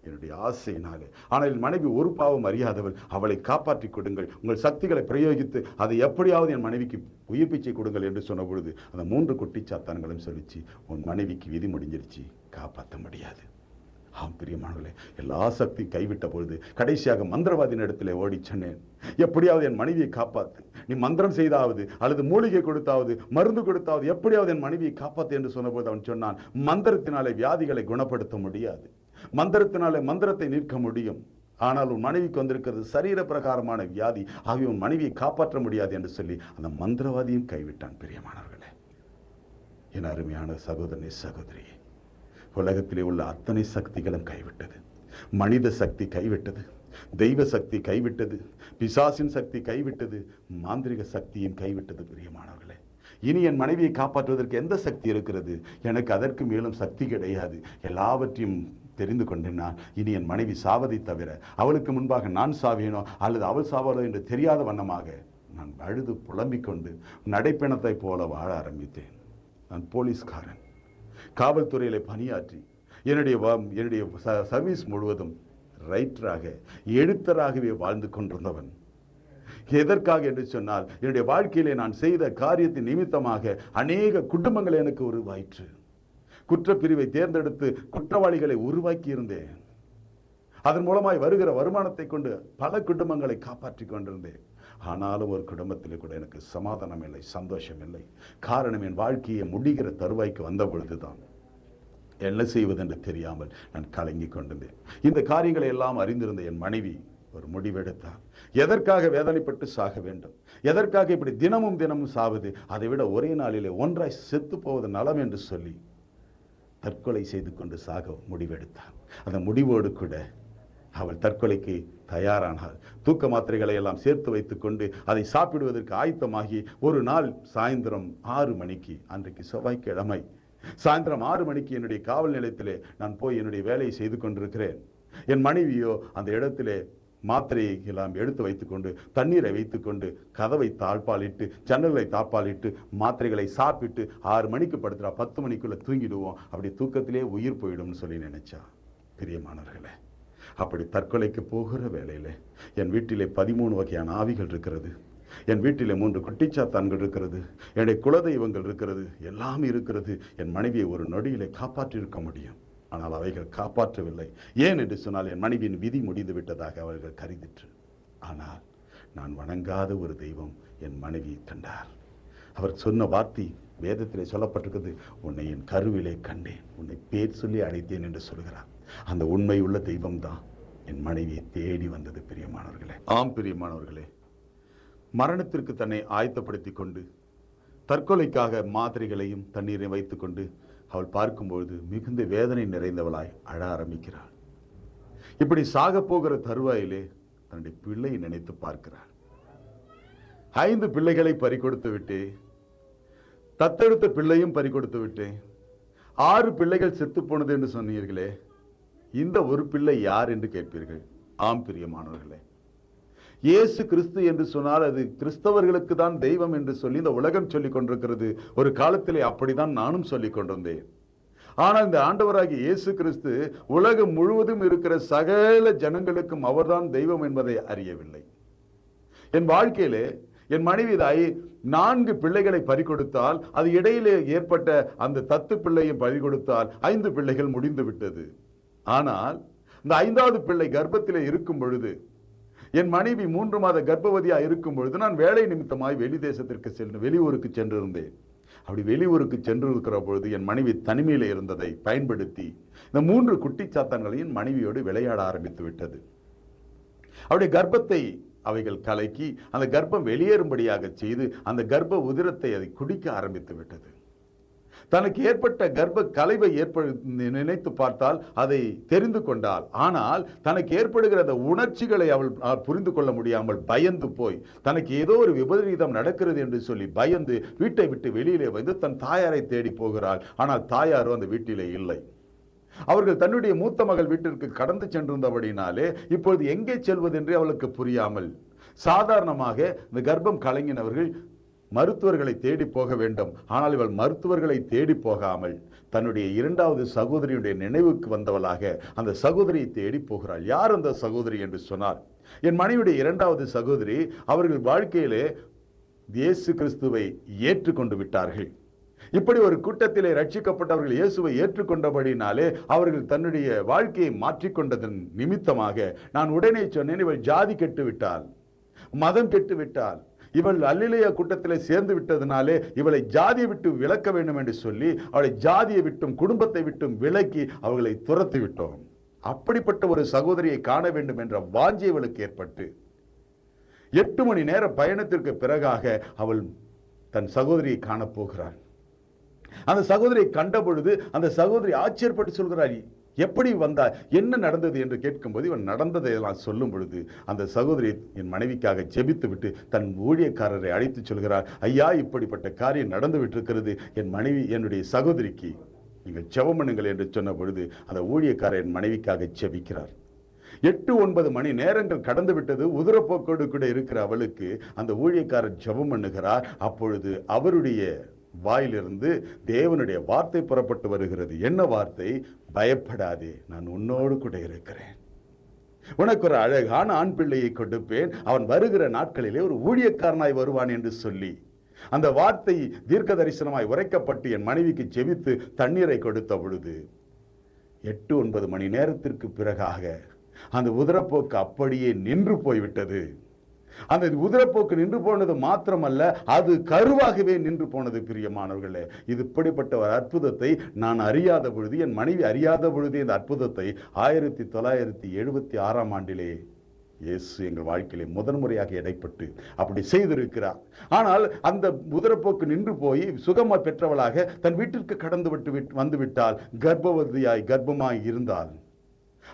என்னுடைய ஆசையினாலே. ஆனால் என் மனைவி ஒரு பாவம் அறியாதவள், அவளை காப்பாற்றிக் கொடுங்கள், உங்கள் சக்திகளை பிரயோகித்து அதை எப்படியாவது என் மனைவிக்கு உயிர் பிச்சை கொடுங்கள் என்று சொன்ன பொழுது அந்த 3 குட்டிச்சாத்தான்களும் சொல்லிச்சு, உன் மனைவிக்கு விதி முடிஞ்சிருச்சு, காப்பாற்ற முடியாது. ஆம் பிரியமானவர்களே, எல்லா சக்தி கைவிட்ட பொழுது கடைசியாக மந்திரவாதியின் இடத்திலே ஓடி சொன்னேன், எப்படியாவது என் மனைவியை காப்பாத்து, நீ மந்திரம் செய்தாவது அல்லது மூலிகை கொடுத்தாவது மருந்து கொடுத்தாவது எப்படியாவது என் மனைவியை காப்பாத்து என்று சொன்னபோது அவன் சொன்னான், மந்திரத்தினாலே வியாதிகளை குணப்படுத்த முடியாது, மந்திரத்தினாலே மந்திரத்தை நிற்க முடியும், ஆனால் உன் மனைவிக்கு வந்திருக்கிறது சரீர பிரகாரமான வியாதி, ஆகிய உன் மனைவியை காப்பாற்ற முடியாது என்று சொல்லி அந்த மந்திரவாதியும் கைவிட்டான். பிரியமானவர்களே, என் அருமையான சகோதரனே சகோதரியே, உலகத்திலே உள்ள அத்தனை சக்திகளும் கைவிட்டது. மனித சக்தி கைவிட்டது, தெய்வ சக்தி கைவிட்டது, பிசாசின் சக்தி கைவிட்டது, மாந்திரிக சக்தியும் கைவிட்டது. பிரியமானவர்களே, இனி என் மனைவியை காப்பாற்றுவதற்கு எந்த சக்தி இருக்கிறது? எனக்கு அதற்கு மேலும் சக்தி கிடையாது. எல்லாவற்றையும் தெரிந்து கொண்டேன். நான் இனி என் மனைவி சாவதை தவிர அவளுக்கு முன்பாக நான் சாவேனோ அல்லது அவள் சாவாளோ என்று தெரியாத வண்ணமாக நான் அழுது புலம்பிக் கொண்டு நடைப்பயணத்தை போல வாழ ஆரம்பித்தேன். நான் போலீஸ்காரன், காவல்துறையில பணியாற்றி என்னுடைய சர்வீஸ் முழுவதும் ரைட்டராக எழுத்தராகவே வாழ்ந்து கொண்டிருந்தவன். எதற்காக என்று சொன்னால், என்னுடைய வாழ்க்கையிலே நான் செய்த காரியத்தின் நிமித்தமாக அநேக குடும்பங்கள் எனக்கு உருவாயிற்று. குற்றப்பிரிவை தேர்ந்தெடுத்து குற்றவாளிகளை உருவாக்கி இருந்தேன். அதன் மூலமாய் வருகிற வருமானத்தை கொண்டு பல குடும்பங்களை காப்பாற்றி கொண்டிருந்தேன். ஆனாலும் ஒரு குடும்பத்திலே கூட எனக்கு சமாதானம் இல்லை, சந்தோஷம் இல்லை. காரணம், என் வாழ்க்கையை முடிகிற தருவாய்க்கு வந்த பொழுதுதான் என்ன செய்வதென்று தெரியாமல் நான் கலங்கி கொண்டிருந்தேன். இந்த காரியங்களை எல்லாம் அறிந்திருந்த என் மனைவி ஒரு முடிவெடுத்தார். எதற்காக வேதனைப்பட்டு சாக வேண்டும்? எதற்காக இப்படி தினமும் தினமும் சாவது? அதை விட ஒரே நாளிலே ஒன்றாய் செத்து போவது நலம் என்று சொல்லி தற்கொலை செய்து கொண்டு சாக முடிவெடுத்தார். அந்த முடிவோடு கூட அவள் தற்கொலைக்கு தயாரானாள். தூக்க மாத்திரைகளை எல்லாம் சேர்த்து வைத்துக் கொண்டு அதை சாப்பிடுவதற்கு ஆயத்தமாகி ஒரு நாள் சாயந்தரம் 6 மணிக்கு, அன்றைக்கு செவ்வாய்க்கிழமை சாயந்தரம் 6 மணிக்கு என்னுடைய காவல் நிலையத்திலே நான் போய் என்னுடைய வேலையை செய்து கொண்டிருக்கிறேன். என் மனைவியோ அந்த இடத்திலே மாத்திரையை எல்லாம் எடுத்து வைத்துக்கொண்டு தண்ணீரை வைத்துக்கொண்டு கதவை தாழ்பாலிட்டு ஜன்னலை தாப்பாலிட்டு மாத்திரைகளை சாப்பிட்டு 6 மணிக்கு படுத்துறா, 10 மணிக்குள்ள தூங்கிடுவோம், அப்படி தூக்கத்திலே உயிர் போயிடும்னு சொல்லி நினைச்சா. பிரியமானவர்களே, அப்படி தற்கொலைக்கு போகிற வேளையில என் வீட்டிலே 13 வகையான ஆவிகள் இருக்கிறது. என் வீட்டிலே 3 குட்டிச்சாத்தான்கள் இருக்கிறது, என்னுடைய குலதெய்வங்கள் இருக்கிறது, எல்லாம் இருக்கிறது. என் மனைவியை ஒரு நொடியிலே காப்பாற்றி இருக்க முடியும். ஆனால் அவைகள் காப்பாற்றவில்லை. ஏன் என்று சொன்னால், என் மனைவியின் விதி முடிந்து விட்டதாக அவர்கள் கருதிற்று. ஆனால் நான் வணங்காத ஒரு தெய்வம் என் மனைவியை கண்டார். அவர் சொன்ன வார்த்தை வேதத்திலே சொல்லப்பட்டிருக்கிறது, உன்னை என் கருவிலே கண்டேன், உன்னை பேர் சொல்லி அழைத்தேன் என்று சொல்கிறார். அந்த உண்மையுள்ள தெய்வம் தான் என் மனைவியை தேடி வந்தது. பிரியமானவர்களே, ஆம் பிரியமானவர்களே, மரணத்திற்கு தன்னை ஆயத்தப்படுத்தி கொண்டு தற்கொலைக்காக மாத்திரைகளையும் தண்ணீரையும் வைத்துக்கொண்டு அவள் பார்க்கும்பொழுது மிகுந்த வேதனை நிறைந்தவளாய் அழ ஆரம்பிக்கிறாள். இப்படி சாக போகிற தருவாயிலே தன்னுடைய பிள்ளையை நினைத்து பார்க்கிறாள். 5 பிள்ளைகளை பறிகொடுத்து விட்டே, தத்தெடுத்த பிள்ளையும் பறிகொடுத்து விட்டேன், 6 பிள்ளைகள் செத்து போனது என்று சொன்னீர்களே, இந்த ஒரு பிள்ளை யார் என்று கேட்பீர்கள். ஆம் பிரியமானவர்களே, இயேசு கிறிஸ்து என்று சொன்னால் அது கிறிஸ்தவர்களுக்கு தான் தெய்வம் என்று சொல்லி இந்த உலகம் சொல்லிக் கொண்டிருக்கிறது. ஒரு காலத்திலே அப்படிதான் நானும் சொல்லிக் கொண்டிருந்தேன். ஆனால் இந்த ஆண்டவராகிய இயேசு கிறிஸ்து உலகம் முழுவதும் இருக்கிற சகல ஜனங்களுக்கும் அவர்தான் தெய்வம் என்பதை அறியவில்லை. என் வாழ்க்கையிலே என் மனைவி 4 பிள்ளைகளை பறிகொடுத்தால், அது இடையிலே ஏற்பட்ட அந்த தத்து பிள்ளையும் பறிகொடுத்தால் 5 பிள்ளைகள் முடிந்து விட்டது. ஆனால் இந்த 5வது பிள்ளை கர்ப்பத்திலே இருக்கும் பொழுது, என் மனைவி 3 மாத கர்ப்பவதியாக இருக்கும் பொழுது நான் வேலை நிமித்தமாய் வெளியூருக்கு சென்றிருந்தேன். அப்படி வெளியூருக்கு சென்றிருக்கிற பொழுது என் மனைவி தனிமையில இருந்ததை பயன்படுத்தி இந்த 3 குட்டி சாத்தான்களையும் மனைவியோடு விளையாட ஆரம்பித்து விட்டது. அவருடைய கர்ப்பத்தை அவைகள் கலக்கி அந்த கர்ப்பம் வெளியேறும்படியாக செய்து அந்த கர்ப்ப உதிரத்தை அதை குடிக்க ஆரம்பித்து விட்டது. தனக்கு ஏற்பட்ட கர்ப்ப கலைவை நினைத்து பார்த்தால் அதை தெரிந்து கொண்டால், ஆனால் தனக்கு ஏற்படுகிற அந்த உணர்ச்சிகளை அவள் புரிந்து கொள்ள முடியாமல் பயந்து போய், தனக்கு ஏதோ ஒரு விபரீதம் நடக்கிறது என்று சொல்லி பயந்து வீட்டை விட்டு வெளியிலே வந்து தன் தாயாரை தேடி போகிறாள். ஆனால் தாயாரோ அந்த வீட்டிலே இல்லை. அவர்கள் தன்னுடைய மூத்த மகள் வீட்டிற்கு கடந்து சென்றிருந்தபடினாலே இப்பொழுது எங்கே செல்வதென்றே அவளுக்கு புரியாமல், சாதாரணமாக இந்த கர்ப்பம் கலங்கினவர்கள் மருத்துவர்களை தேடி போக வேண்டும். ஆனால் இவள் மருத்துவர்களை தேடி போகாமல் தன்னுடைய 2வது சகோதரியுடைய நினைவுக்கு வந்தவளாக அந்த சகோதரியை தேடி போகிறாள். யார் அந்த சகோதரி என்று சொன்னார், என் மனைவியுடைய 2வது சகோதரி. அவர்கள் வாழ்க்கையிலே இயேசு கிறிஸ்துவை ஏற்றுக்கொண்டு விட்டார்கள். இப்படி ஒரு கூட்டத்திலே ரட்சிக்கப்பட்டவர்கள் இயேசுவை ஏற்றுக்கொண்டபடினாலே அவர்கள் தன்னுடைய வாழ்க்கையை மாற்றிக்கொண்டதன் நிமித்தமாக நான் உடனே சொன்னேன், இவள் ஜாதி கெட்டு விட்டாள், மதம் கெட்டு விட்டாள், இவள் அல்லேலூயா கூட்டத்திலே சேர்ந்து விட்டதனாலே இவளை ஜாதியை விட்டு விலக்க வேண்டும் என்று சொல்லி அவளை ஜாதியை விட்டும் குடும்பத்தை விட்டும் விலக்கி அவர்களை துரத்தி விட்டோம். அப்படிப்பட்ட ஒரு சகோதரியை காண வேண்டும் என்ற வாஞ்சை இவளுக்கு ஏற்பட்டு 8 மணி நேர பயணத்திற்கு பிறகாக அவள் தன் சகோதரியை காணப்போகிறாள். அந்த சகோதரியை கண்ட பொழுது அந்த சகோதரி ஆச்சரியப்பட்டு சொல்கிறார், எப்படி வந்தா, என்ன நடந்தது என்று கேட்கும்போது இவன் நடந்ததை எல்லாம் சொல்லும் பொழுது அந்த சகோதரி என் மனைவிக்காக ஜெபித்து விட்டு தன் ஊழியக்காரரை அழைத்து சொல்கிறார், ஐயா இப்படிப்பட்ட காரியம் நடந்து விட்டிருக்கிறது, என் மனைவி என்னுடைய சகோதரிக்கு நீங்கள் ஜெபம் பண்ணுங்கள் என்று சொன்ன பொழுது அந்த ஊழியக்காரர் என் மனைவிக்காக ஜெபிக்கிறார். 8-9 மணி நேரங்கள் கடந்து விட்டது. உதிரப்போக்கோடு கூட இருக்கிற அவளுக்கு அந்த ஊழியக்காரர் ஜெபம் பண்ணுகிறார். அப்பொழுது அவருடைய வாயிலிருந்து தேவனுடைய வார்த்தை புறப்பட்டு வருகிறது. என்ன வார்த்தை? பயப்படாதே, நான் உன்னோடு கூட இருக்கிறேன், உனக்கு ஒரு அழகான ஆண் பிள்ளையை கொடுப்பேன், அவன் வருகிற நாட்களிலே ஒரு ஊழியக்காரனாய் வருவான் என்று சொல்லி அந்த வார்த்தை தீர்க்க தரிசனமாய் உரைக்கப்பட்டு என் மனைவிக்கு ஜெபித்து தண்ணீரை கொடுத்த பொழுது 8-9 மணி நேரத்திற்கு பிறகாக அந்த உதிரப்போக்கு அப்படியே நின்று போய்விட்டது. அந்த உதிரப்போக்கு நின்று போனது மாத்திரமல்ல, அது கருவாகவே நின்று போனது. பிரியமானவர்களே, இது இப்படிப்பட்ட ஒரு அற்புதத்தை நான் அறியாத பொழுது, என் மனைவி அறியாத பொழுது இந்த அற்புதத்தை 1976ஆம் ஆண்டிலே இயேசு எங்கள் வாழ்க்கையிலே முதன்முறையாக இடைப்பட்டு அப்படி செய்திருக்கிறார். ஆனால் அந்த உதிரப்போக்கு நின்று போய் சுகமா பெற்றவளாக தன் வீட்டிற்கு கடந்து வந்துவிட்டால், கர்ப்பமாய் இருந்தால்,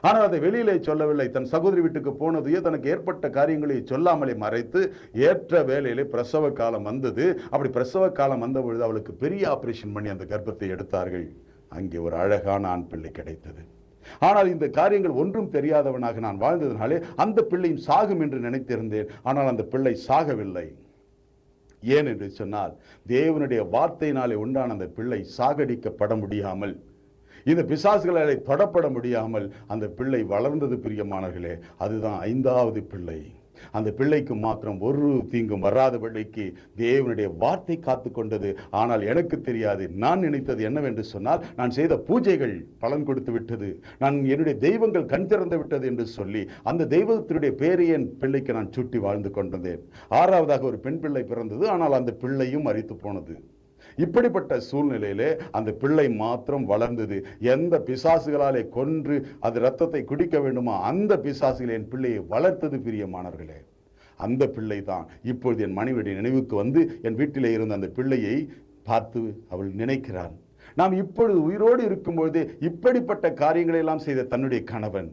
ஆனால் அதை வெளியிலே சொல்லவில்லை. தன் சகோதரி வீட்டுக்கு போனதையோ தனக்கு ஏற்பட்ட காரியங்களை சொல்லாமலே மறைத்து ஏற்ற வேலையிலே பிரசவ காலம் வந்தது. அப்படி பிரசவ காலம் வந்த பொழுது அவளுக்கு பெரிய ஆபரேஷன் பண்ணி அந்த கர்ப்பத்தை எடுத்தார்கள். அங்கே ஒரு அழகான ஆண் பிள்ளை கிடைத்தது. ஆனால் இந்த காரியங்கள் ஒன்றும் தெரியாதவனாக நான் வாழ்ந்ததனாலே அந்த பிள்ளையும் சாகும் என்று நினைத்திருந்தேன். ஆனால் அந்த பிள்ளை சாகவில்லை. ஏன் என்று சொன்னால், தேவனுடைய வார்த்தையினாலே உண்டான அந்த பிள்ளை சாகடிக்கப்பட முடியாமல், இந்த பிசாசுகளை தொடப்பட முடியாமல் அந்த பிள்ளை வளர்ந்தது. பிரியமானவர்களே, அதுதான் 5வது பிள்ளை. அந்த பிள்ளைக்கு மாத்திரம் ஒரு தீங்கும் வராதபடிக்கு தேவனுடைய வார்த்தை காத்து கொண்டது. ஆனால் எனக்கு தெரியாது, நான் நினைத்தது என்னவென்று சொன்னால், நான் செய்த பூஜைகள் பலன் கொடுத்து விட்டது, நான் என்னுடைய தெய்வங்கள் கண் திறந்து விட்டது என்று சொல்லி அந்த தெய்வத்தினுடைய பேரை என் பிள்ளைக்கு நான் சுட்டி வாழ்ந்து கொண்டிருந்தேன். 6வதாக ஒரு பெண் பிள்ளை பிறந்தது. ஆனால் அந்த பிள்ளையும் மரித்து போனது. இப்படிப்பட்ட சூழ்நிலையிலே அந்த பிள்ளை மாத்திரம் வளர்ந்தது. எந்த பிசாசுகளாலே கொன்று அது ரத்தத்தை குடிக்க வேண்டுமா அந்த பிசாசுகள் என் பிள்ளையை வளர்த்தது. பிரியமானவர்களே, அந்த பிள்ளை தான் இப்பொழுது என் மனைவியுடைய நினைவுக்கு வந்து என் வீட்டிலே இருந்த அந்த பிள்ளையை பார்த்து அவள் நினைக்கிறாள், நாம் இப்பொழுது உயிரோடு இருக்கும்பொழுது இப்படிப்பட்ட காரியங்களை எல்லாம் செய்த தன்னுடைய கணவன்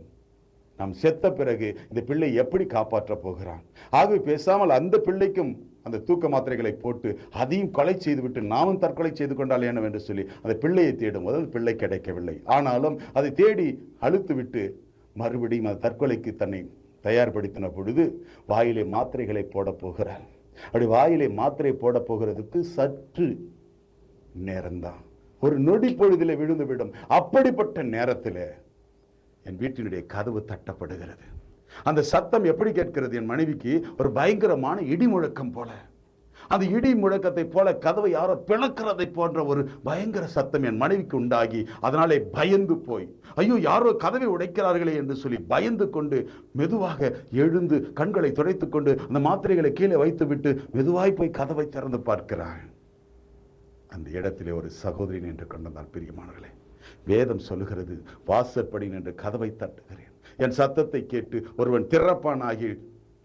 நாம் செத்த பிறகு இந்த பிள்ளை எப்படி காப்பாற்றப் போகிறான்? ஆகவே பேசாமல் அந்த பிள்ளைக்கும் அந்த தூக்க மாத்திரைகளை போட்டு அதையும் கொலை செய்துவிட்டு நாமும் தற்கொலை செய்து கொண்டால் என்ன என்று சொல்லி அந்த பிள்ளையை தேடும் போது அந்த பிள்ளை கிடைக்கவில்லை. ஆனாலும் அதை தேடி அழுத்து விட்டு மறுபடியும் அந்த தற்கொலைக்கு தன்னை தயார்படுத்தின பொழுது வாயிலே மாத்திரைகளை போட போகிறார். அப்படி வாயிலே மாத்திரை போட போகிறதுக்கு சற்று நேரம்தான், ஒரு நொடி பொழுதிலே விழுந்து விடும். அப்படிப்பட்ட நேரத்தில் என் வீட்டினுடைய கதவு தட்டப்படுகிறது. அந்த சத்தம் எப்படி கேட்கிறது? என் மனைவிக்கு ஒரு பயங்கரமான இடி முழக்கம் போல, அந்த இடி முழக்கத்தை போல கதவை யாரோ பிளக்கிறதை போன்ற ஒரு பயங்கர சத்தம் என் மனைவிக்கு உண்டாகி, அதனாலே பயந்து போய், ஐயோ யாரோ கதவை உடைக்கிறார்களே என்று சொல்லி பயந்து கொண்டு மெதுவாக எழுந்து கண்களை துடைத்துக் கொண்டு அந்த மாத்திரைகளை கீழே வைத்து விட்டு மெதுவாய் போய் கதவை திறந்து பார்க்கிறாள். அந்த இடத்திலே ஒரு சகோதரி நின்று கொண்டிருந்தால். பிரியமானவர்களே, வேதம் சொல்லுகிறது, வாசற்படி நின்று கதவை தட்டுகிறேன், என் சத்தத்தை கேட்டு ஒருவன் திறப்பானாகி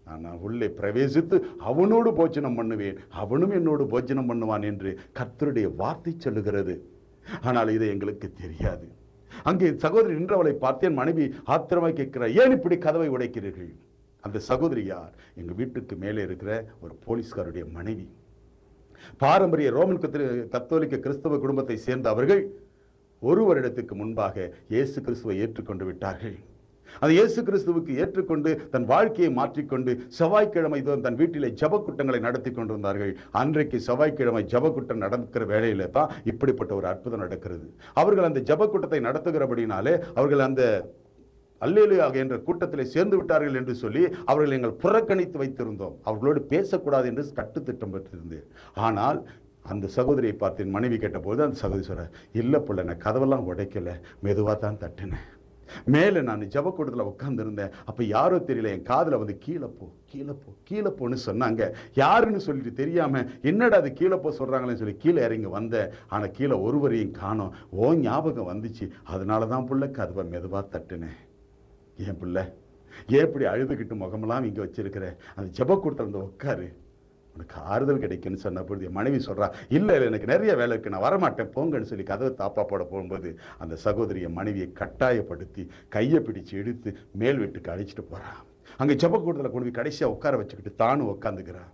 நான் உள்ளே பிரவேசித்து அவனோடு போஜனம் பண்ணுவேன், அவனும் என்னோடு போஜனம் பண்ணுவான் என்று கர்த்தருடைய வார்த்தை சொல்லுகிறது. ஆனால் இது எங்களுக்கு தெரியாது. அங்கே சகோதரி நின்றவளை பார்த்தேன். மனைவி ஆத்திரமாய் கேட்கிறார், ஏன் இப்படி கதவை உடைக்கிறீர்கள்? அந்த சகோதரி யார்? எங்க வீட்டுக்கு மேலே இருக்கிற ஒரு போலீஸ்காருடைய மனைவி. பாரம்பரிய ரோமன் கத்தோலிக்க கிறிஸ்தவ குடும்பத்தை சேர்ந்த அவர்கள் 1 வருடத்துக்கு முன்பாக இயேசு கிறிஸ்துவை ஏற்றுக்கொண்டு விட்டார்கள். அந்த இயேசு கிறிஸ்துவுக்கு ஏற்றுக்கொண்டு தன் வாழ்க்கையை மாற்றிக்கொண்டு செவ்வாய்க்கிழமை தன் வீட்டிலே ஜபக்கூட்டங்களை நடத்தி கொண்டிருந்தார்கள். அன்றைக்கு செவ்வாய்க்கிழமை ஜபக்கூட்டம் நடக்கிற வேளையில தான் இப்படிப்பட்ட ஒரு அற்புதம் நடக்கிறது. அவர்கள் அந்த ஜபக்கூட்டத்தை நடத்துகிறபடினாலே அவர்கள் அந்த அல்லேலூயா என்ற கூட்டத்திலே சேர்ந்து விட்டார்கள் என்று சொல்லி அவர்கள் எங்கள் புறக்கணித்து வைத்திருந்தோம். அவர்களோடு பேசக்கூடாது என்று கட்டுத்திட்டம் பெற்றிருந்தேன். ஆனால் அந்த சகோதரியை பார்த்து என் மனைவி கேட்டபோது அந்த சகோதரி சொல்ற, இல்லை பிள்ளை, நான் கதவெல்லாம் உடைக்கல, மெதுவாக தான் தட்டினேன். மேலே நான் ஜபக்கூட்டத்தில் உட்கார்ந்துருந்தேன். அப்போ யாரோ தெரியல, என் காதில் வந்து கீழே போ கீழே போ கீழே போன்னு சொன்னாங்க. யாருன்னு சொல்லிட்டு தெரியாம என்னடா அது கீழே போ சொல்றாங்களேன்னு சொல்லி கீழே இறங்கி வந்தேன். ஆனால் கீழே ஒருவரையும் காணோம். ஓ ஞாபகம் வந்துச்சு, அதனால தான் பிள்ளை கதவை மெதுவாக தட்டினேன். ஏன் பிள்ளை, ஏன் இப்படி அழுதுகிட்டு முகமெல்லாம் இங்கே வச்சிருக்கிற? அந்த ஜபக்கூட்டத்தில் வந்து உட்காரு, உனக்கு ஆறுதல் கிடைக்குன்னு சொன்ன பொழுது என் மனைவி சொல்றா, இல்லை எனக்கு நிறைய வேலை இருக்கு, நான் வரமாட்டேன் போங்கன்னு சொல்லி கதவை தாப்பா போட போகும்போது அந்த சகோதரி என் மனைவியை கட்டாயப்படுத்தி கையை பிடிச்சு எடுத்து மேல் வீட்டுக்கு அழைச்சிட்டு போறான். அங்கே ஜபக்கூட்டத்தில் கொண்டு போய் கடைசியாக உட்கார வச்சுக்கிட்டு தானும் உட்காந்துக்கிறான்.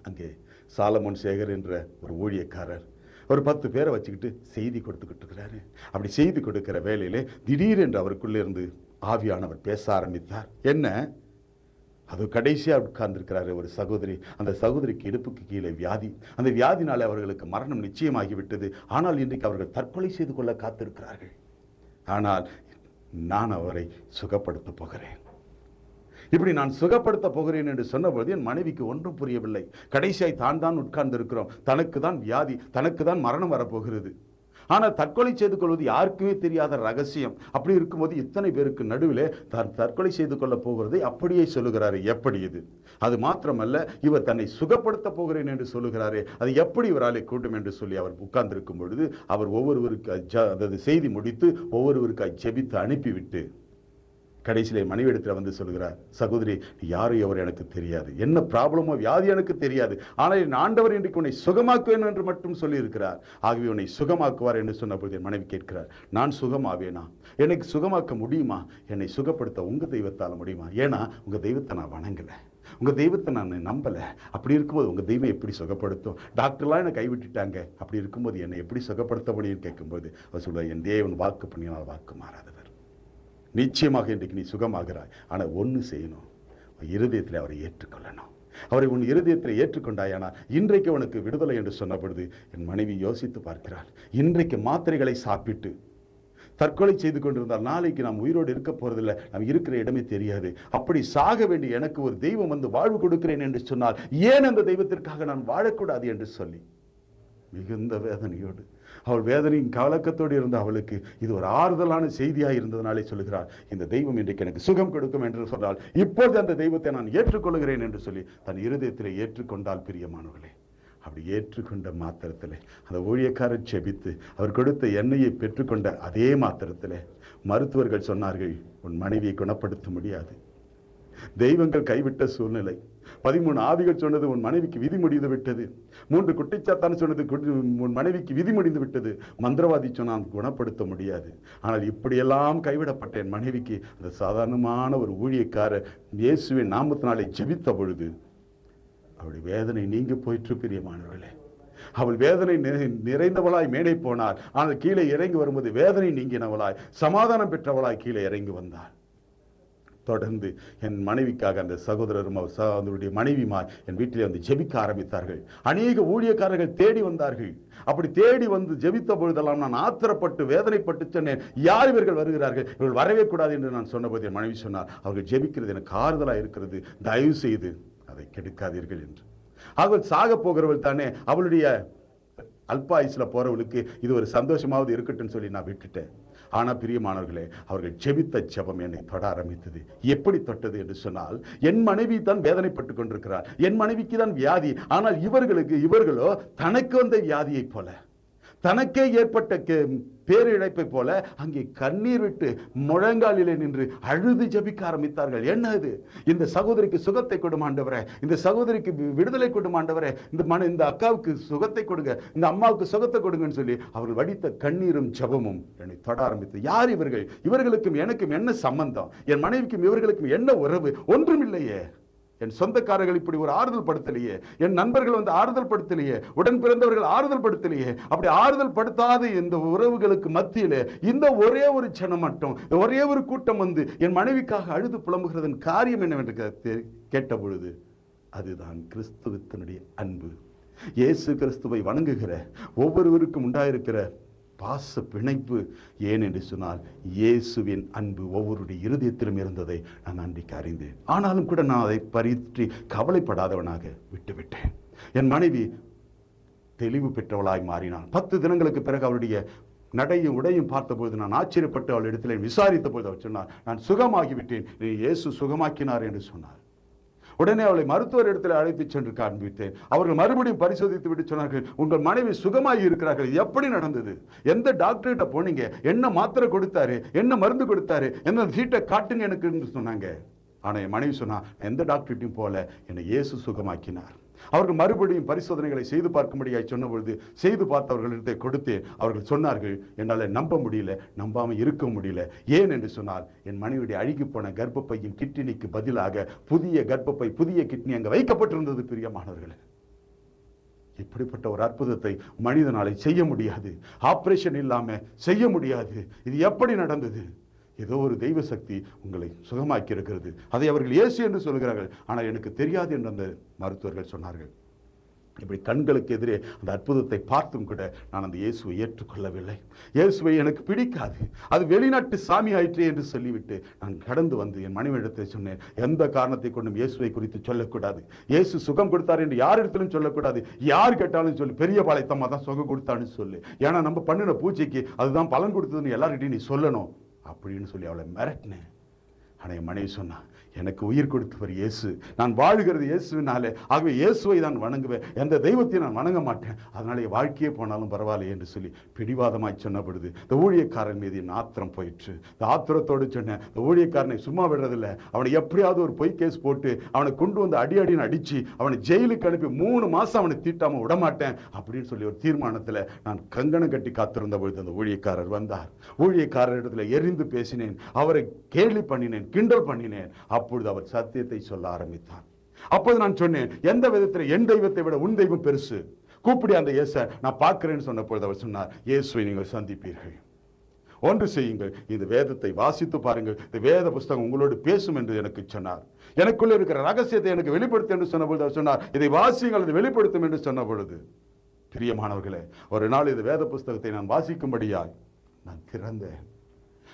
அங்கே சாலமோன் சேகர் என்ற ஒரு ஊழியக்காரர் ஒரு 10 பேரை வச்சுக்கிட்டு செய்தி கொடுத்துக்கிட்டு இருக்கிறாரு. அப்படி செய்தி கொடுக்கிற வேலையிலே திடீரென்று அவருக்குள்ளே இருந்து ஆவியானவர் பேச ஆரம்பித்தார். என்ன, அது கடைசியாக உட்கார்ந்திருக்கிறாரு ஒரு சகோதரி. அந்த சகோதரிக்கு இடுப்புக்கு கீழே வியாதி. அந்த வியாதினாலே அவர்களுக்கு மரணம் நிச்சயமாகிவிட்டது. ஆனால் இன்றைக்கு அவர்கள் தற்கொலை செய்து கொள்ள காத்திருக்கிறார்கள். ஆனால் நான் அவரை சுகப்படுத்த போகிறேன். இப்படி நான் சுகப்படுத்த போகிறேன் என்று சொன்னபோது என் மனைவிக்கு ஒன்றும் புரியவில்லை. கடைசியாய் தான் உட்கார்ந்து இருக்கிறோம். தனக்கு தான் வியாதி, தனக்கு தான் மரணம் வரப்போகிறது. ஆனால் தற்கொலை செய்து கொள்வது யாருக்குமே தெரியாத ரகசியம். அப்படி இருக்கும்போது இத்தனை பேருக்கு நடுவில் தான் தற்கொலை செய்து கொள்ள போகிறதை அப்படியே சொல்லுகிறாரு. எப்படி இது? அது மாத்திரமல்ல, இவர் தன்னை சுகப்படுத்த போகிறேன் என்று சொல்லுகிறாரே, அது எப்படி இவராலே கூட்டும் என்று சொல்லி அவர் உட்கார்ந்திருக்கும் பொழுது அவர் ஒவ்வொருவருக்கு செய்தி முடித்து ஒவ்வொருவருக்கு ஜெபித்து அனுப்பிவிட்டு கடைசியிலே மனைவி இடத்துல வந்து சொல்கிறார், சகோதரி யாரும் எவர் எனக்கு தெரியாது, என்ன ப்ராப்ளமோ வியாதி எனக்கு தெரியாது, ஆனால் என் ஆண்டவர் இன்றைக்கு உன்னை சுகமாக்குவேன் என்று மட்டும் சொல்லி இருக்கிறார். ஆகவே உன்னை சுகமாக்குவார் என்று சொன்னபோது என் மனைவி கேட்கிறார், நான் சுகமாவேனா? எனக்கு சுகமாக்க முடியுமா? என்னை சுகப்படுத்த உங்க தெய்வத்தால் முடியுமா? ஏன்னா உங்க தெய்வத்தை நான் வணங்கலை, உங்க தெய்வத்தை நான் நம்பலை. அப்படி இருக்கும்போது உங்க தெய்வம் எப்படி சுகப்படுத்தும்? டாக்டர்லாம் என்னை கைவிட்டுட்டாங்க, அப்படி இருக்கும்போது என்னை எப்படி சுகப்படுத்த முடியும்னு கேட்கும்போது அவர் சொல்லுவார், என் தேவன் வாக்கு பண்ணினால் வாக்கு மாறாதவர், நிச்சயமாக இன்றைக்கு நீ சுகமாகிறாய். ஆனால் ஒன்று செய்யணும், இருதயத்தில் அவரை ஏற்றுக்கொள்ளணும். அவரை உன் இருதயத்தில் ஏற்றுக்கொண்டாயானா இன்றைக்கு உனக்கு விடுதலை என்று சொன்ன பொழுது என் மனைவி யோசித்து பார்க்கிறாள். இன்றைக்கு மாத்திரைகளை சாப்பிட்டு தற்கொலை செய்து கொண்டிருந்தால் நாளைக்கு நாம் உயிரோடு இருக்க போறதில்லை, நாம் இருக்கிற இடமே தெரியாது. அப்படி சாக வேண்டிய எனக்கு ஒரு தெய்வம் வந்து வாழ்வு கொடுக்கிறேன் என்று சொன்னால் ஏன் அந்த தெய்வத்திற்காக நான் வாழக்கூடாது என்று சொல்லி மிகுந்த வேதனையோடு, அவள் வேதனையின் கலக்கத்தோடு இருந்த அவளுக்கு இது ஒரு ஆறுதலான செய்தியாக இருந்ததனாலே சொல்லுகிறாள், இந்த தெய்வம் இன்றைக்கு எனக்கு சுகம் கொடுக்கும் என்று சொன்னால் இப்பொழுது அந்த தெய்வத்தை நான் ஏற்றுக்கொள்கிறேன் என்று சொல்லி தன் இருதயத்தில் ஏற்றுக்கொண்டால். பிரியமானவர்களே, அப்படி ஏற்றுக்கொண்ட மாத்திரத்தில் அந்த ஊழியக்காரர் செபித்து அவர் கொடுத்த எண்ணெயை பெற்றுக்கொண்ட அதே மாத்திரத்தில் மருத்துவர்கள் சொன்னார்கள், உன் மனைவியை குணப்படுத்த முடியாது, தெய்வங்கள் கைவிட்ட சூழ்நிலை. 13 ஆவிகள் சொன்னது உன் மனைவிக்கு விதி முடிந்து விட்டது, 3 குட்டிச்சாத்தான் சொன்னது உன் மனைவிக்கு விதி முடிந்து விட்டது, மந்திரவாதி சொன்னான் குணப்படுத்த முடியாது. ஆனால் இப்படியெல்லாம் கைவிடப்பட்ட என் மனைவிக்கு அந்த சாதாரணமான ஒரு ஊழியக்காரர் இயேசுவின் நாமத்தினாலே ஜெபித்த பொழுது அவளுடைய வேதனை நீங்கி போயிற்று. பிரியமானவர்களே, அவள் வேதனை நிறைந்தவளாய் மேலே போனாள். ஆனால் கீழே இறங்கி வரும்போது வேதனை நீங்கினவளாய் சமாதானம் பெற்றவளாய் கீழே இறங்கி வந்தாள். தொடர்ந்து என் மனைவிக்காக அந்த சகோதரரும் அவருடைய மனைவிமார் என் வீட்டிலே வந்து ஜெபிக்க ஆரம்பித்தார்கள். அநேக ஊழியக்காரர்கள் தேடி வந்தார்கள். அப்படி தேடி வந்து ஜெபித்த பொழுதெல்லாம் நான் ஆத்திரப்பட்டு வேதனைப்பட்டு சொன்னேன், யார் இவர்கள் வருகிறார்கள், இவர்கள் வரவே கூடாது என்று நான் சொன்னபோது என் மனைவி சொன்னார், அவர்கள் ஜெபிக்கிறது எனக்கு ஆறுதலாக இருக்கிறது, தயவு செய்து அதை கெடுக்காதீர்கள் என்று. அவள் சாக போகிறவள் தானே, அவளுடைய அல்பாயுசில் போறவளுக்கு இது ஒரு சந்தோஷமாவது இருக்கட்டும் சொல்லி நான் விட்டுட்டேன். ஆனா பிரியமானவர்களே, அவர்கள் ஜெபித்த ஜெபம் என்னை தொட ஆரம்பித்தது. எப்படி தொட்டது என்று சொன்னால், என் மனைவி தான் வேதனைப்பட்டு கொண்டிருக்கிறார், என் மனைவிக்கு தான் வியாதி. ஆனால் இவர்களோ தனக்கு வந்த வியாதியை போல, தனக்கே ஏற்பட்ட பேரிழைப்பை போல அங்கே கண்ணீர் விட்டு முழங்காலிலே நின்று அழுது ஜபிக்க ஆரம்பித்தார்கள். என்ன இது? இந்த சகோதரிக்கு சுகத்தை கொடுங்க ஆண்டவரே, இந்த சகோதரிக்கு விடுதலை கொடுங்க ஆண்டவரே, இந்த அக்காவுக்கு சுகத்தை கொடுங்க, இந்த அம்மாவுக்கு சுகத்தை கொடுங்கன்னு சொல்லி அவர்கள் வடித்த கண்ணீரும் ஜபமும் என்னை தொட ஆரம்பித்து. யார் இவர்கள்? இவர்களுக்கும் எனக்கும் என்ன சம்பந்தம்? என் மனைவிக்கும் இவர்களுக்கும் என்ன உறவு? ஒன்றுமில்லையே. என் சொந்தக்காரர்கள் இப்படி ஒரு ஆறுதல் படுத்தலையே, என் நண்பர்கள் வந்து ஆறுதல் படுத்தலையே, உடன் பிறந்தவர்கள் ஆறுதல் படுத்தலையே. அப்படி ஆறுதல் படுத்தாத இந்த உறவுகளுக்கு மத்தியிலே இந்த ஒரே ஒரு சனம் மட்டும், ஒரே ஒரு கூட்டம் வந்து என் மனைவிக்காக அழுது புலம்புகிறதன் காரியம் என்னவென்று கேட்ட பொழுது, அதுதான் கிறிஸ்துவத்தினுடைய அன்பு. இயேசு கிறிஸ்துவை வணங்குகிற ஒவ்வொருவருக்கும் உண்டாயிருக்கிற பாச பிணைப்பு. ஏன் என்று சொன்னால், இயேசுவின் அன்பு ஒவ்வொருடைய இருதயத்திலும் இருந்ததை நான் அன்றைக்கு அறிந்தேன். ஆனாலும் கூட நான் அதை பற்றி கவலைப்படாதவனாக விட்டுவிட்டேன். என் மனைவி தெளிவு பெற்றவளாய் மாறினாள். 10 தினங்களுக்கு பிறகு அவருடைய நடையும் உடையும் பார்த்தபோது நான் ஆச்சரியப்பட்டு அவள் இடத்துல விசாரித்த போது அவர் சொன்னார், நான் சுகமாகிவிட்டேன், இயேசு சுகமாக்கினார் என்று சொன்னார். உடனே அவளை மருத்துவர் இடத்துல அழைத்து சென்று காண்பித்தேன். அவர்கள் மறுபடியும் பரிசோதித்து விட்டு சொன்னார்கள், உங்கள் மனைவி சுகமாகி இருக்கிறார்கள். எப்படி நடந்தது? எந்த டாக்டர்கிட்ட போனீங்க? என்ன மாத்திரை கொடுத்தாரு? என்ன மருந்து கொடுத்தாரு? என்ன சீட்டை காட்டுங்க எனக்கு சொன்னாங்க. ஆனா என் மனைவி சொன்னா, எந்த டாக்டர்கிட்டையும் போல, என்னை இயேசு சுகமாக்கினார். அவர்கள் மறுபடியும் பரிசோதனைகளை செய்து பார்க்கும்படியாய் சொன்ன பொழுது செய்து பார்த்தவர்களிடத்தை கொடுத்து அவர்கள் சொன்னார்கள், என்னால் நம்ப முடியல, நம்பாம இருக்க முடியல. ஏன் என்று சொன்னால், என் மனைவியுடைய அழுகி போன கர்ப்பப்பையின் கிட்னிக்கு பதிலாக புதிய கர்ப்பப்பை, புதிய கிட்னி அங்கே வைக்கப்பட்டிருந்தது. பிரியமானவர்களே, இப்படிப்பட்ட ஒரு அற்புதத்தை மனிதனாலே செய்ய முடியாது, ஆபரேஷன் இல்லாம செய்ய முடியாது. இது எப்படி நடந்தது? ஏதோ ஒரு தெய்வ சக்தி உங்களை சுகமாக்கி இருக்கிறது. அதை அவர்கள் இயேசு என்று சொல்கிறார்கள். ஆனால் எனக்கு தெரியாது என்று அந்த மருத்துவர்கள் சொன்னார்கள். இப்படி கண்களுக்கு எதிரே அந்த அற்புதத்தை பார்த்தும் கூட நான் அந்த இயேசுவை ஏற்றுக்கொள்ளவில்லை. இயேசுவை எனக்கு பிடிக்காது, அது வெளிநாட்டு சாமி ஆயிற்றே என்று சொல்லிவிட்டு நான் கடந்து வந்து என் மனைவியிடத்தை சொன்னேன், எந்த காரணத்தை கொண்டும் இயேசுவை குறித்து சொல்லக்கூடாது. இயேசு சுகம் கொடுத்தார் என்று யாரிடத்திலும் சொல்லக்கூடாது. யார் கேட்டாலும் சொல்லி, பெரிய பாளையத்தம்மா தான் சுகம் கொடுத்தான்னு சொல்லு, ஏன்னா நம்ம பண்ணின பூஜைக்கு அதுதான் பலன் கொடுத்ததுன்னு எல்லார்கிட்டையும் நீ சொல்லணும் அப்படின்னு சொல்லி அவளை மிரட்டினேன். ஆனால் என் மனைவி சொன்னா, எனக்கு உயிர் கொடுத்தவர் இயேசு, நான் வாழுகிறது இயேசுவினாலே, ஆகவே இயேசுவை தான் வணங்குவேன், எந்த தெய்வத்தையும் நான் வணங்க மாட்டேன், அதனால வாழ்க்கையே போனாலும் பரவாயில்லை என்று சொல்லி பிடிவாதமாய் சொன்னபொழுது இந்த ஊழியக்காரன் மீது என் ஆத்திரம் போயிற்று. இந்த ஆத்திரத்தோடு சொன்னேன், இந்த ஊழியக்காரனை சும்மா விடுறதில்லை, அவனை எப்படியாவது ஒரு பொய் கேஸ் போட்டு அவனை கொண்டு வந்து அடின்னு அடிச்சு அவனை ஜெயிலுக்கு அனுப்பி 3 மாசம் அவனை தீட்டாம விடமாட்டேன் அப்படின்னு சொல்லி ஒரு தீர்மானத்தில் நான் கங்கணம் கட்டி காத்திருந்த பொழுது அந்த ஊழியக்காரர் வந்தார். ஊழியக்காரரிடத்தில் எரிந்து பேசினேன், அவரை கேலி பண்ணினேன், கிண்டல் பண்ணினேன். அப்பொழுது அவர் சத்தியத்தை சொல்ல ஆரம்பித்தார். அப்போது நான் சொன்னேன், எந்த விதத்தில் என் தெய்வத்தை விட உன் தெய்வம் பெருசு, கூப்பிடி அந்த இயேசை நான் பார்க்கிறேன்னு சொன்ன பொழுது அவர் சொன்னார், இயேசுவை நீங்கள் சந்திப்பீர்கள், ஒன்று செய்யுங்கள், இந்த வேதத்தை வாசித்து பாருங்கள், இந்த வேத புஸ்தகம் உங்களோடு பேசும் என்று எனக்கு சொன்னார். எனக்குள்ள இருக்கிற ரகசியத்தை எனக்கு வெளிப்படுத்தும் என்று சொன்ன பொழுது அவர் சொன்னார், இதை வாசியுங்கள், இது வெளிப்படுத்தும் என்று சொன்ன பொழுது, பிரியமானவர்களே, ஒரு நாள் இந்த வேத புஸ்தகத்தை நான் வாசிக்கும்படியாய்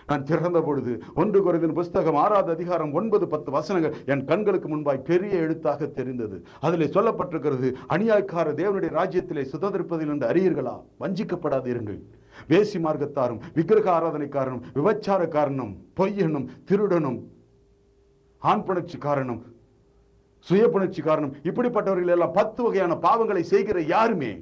நான் திறந்த பொழுது 1 கொரிந்தியர் புஸ்தகம் 6வது அதிகாரம் 9-10 வசனங்கள் என் கண்களுக்கு முன்பாய் பெரிய எழுத்தாக தெரிந்தது. அதிலே சொல்லப்பட்டிருக்கிறது, அநியாயக்கார தேவனுடைய ராஜ்யத்திலே சுதந்திரிப்பதில் என்று அறியீர்களா? வஞ்சிக்கப்படாதீர்கள். வேசி மார்க்கத்தாரும், விக்கிரக ஆராதனைக்காரனும், விபச்சாரக்காரனும், பொய்யனும், திருடனும், ஆண் புணர்ச்சிக்காரனும், சுய புணர்ச்சிக்காரனும், இப்படிப்பட்டவர்கள் எல்லாம் 10 வகையான பாவங்களை செய்கிற யாருமே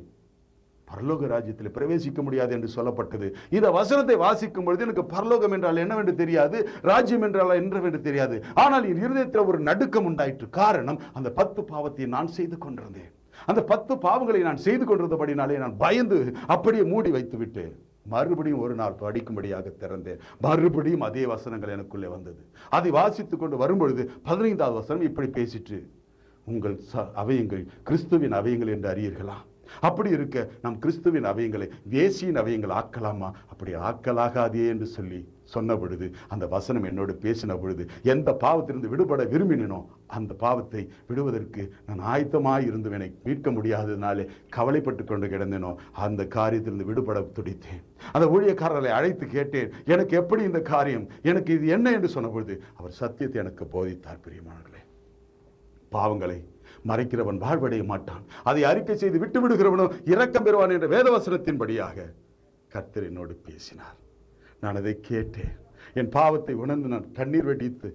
பரலோக ராஜ்யத்தில் பிரவேசிக்க முடியாது என்று சொல்லப்பட்டது. இந்த வசனத்தை வாசிக்கும் பொழுது எனக்கு பரலோகம் என்றால் என்னவென்று தெரியாது, ராஜ்யம் என்றால் என்னவென்று தெரியாது. ஆனால் என் இருதயத்தில் ஒரு நடுக்கம் உண்டாயிற்று. காரணம், அந்த 10 பாவத்தை நான் செய்து கொண்டிருந்தேன். அந்த 10 பாவங்களை நான் செய்து கொண்டிருந்தபடினாலே நான் பயந்து அப்படியே மூடி வைத்து விட்டு மறுபடியும் ஒரு நாள் படிக்கும்படியாக திறந்தேன். மறுபடியும் அதே வசனங்கள் எனக்குள்ளே வந்தது. அதை வாசித்துக் கொண்டு வரும்பொழுது 15வது வசனம் இப்படி பேசிட்டு, உங்கள் அவயங்கள் கிறிஸ்துவின் அவயங்கள் என்று அறியீர்களா? அப்படி இருக்க நம் கிறிஸ்துவின் அவயங்களை வேசியின் அவயங்கள் ஆக்கலாமா? அப்படி ஆக்கலாகாதே என்று சொல்லி சொன்ன பொழுது, அந்த வசனம் என்னோடு பேசின பொழுது, எந்த பாவத்திலிருந்து விடுபட விரும்பினோ அந்த பாவத்தை விடுவதற்கு நான் ஆயத்தமாய் இருந்தவனை மீட்க முடியாததுனாலே கவலைப்பட்டு கொண்டு கிடந்தேனோ அந்த காரியத்திலிருந்து விடுபட துடித்தேன். அந்த ஊழியக்காரர்களை அழைத்து கேட்டேன், எனக்கு எப்படி இந்த காரியம், எனக்கு இது என்ன என்று சொன்ன பொழுது அவர் சத்தியத்தை எனக்கு போதித்தார். பிரியமானவர்களே, பாவங்களை மறைக்கிறவன் வாழ்வடைய மாட்டான், அதை அறிக்கை செய்து விட்டு விடுகிறவனோ இரக்கம் பெறுவான் என்ற வேதவசனத்தின்படியாக கர்த்தர் என்னோடு பேசினார். நான் அதை கேட்டேன். என் பாவத்தை உணர்ந்து நான் கண்ணீர் வெடித்து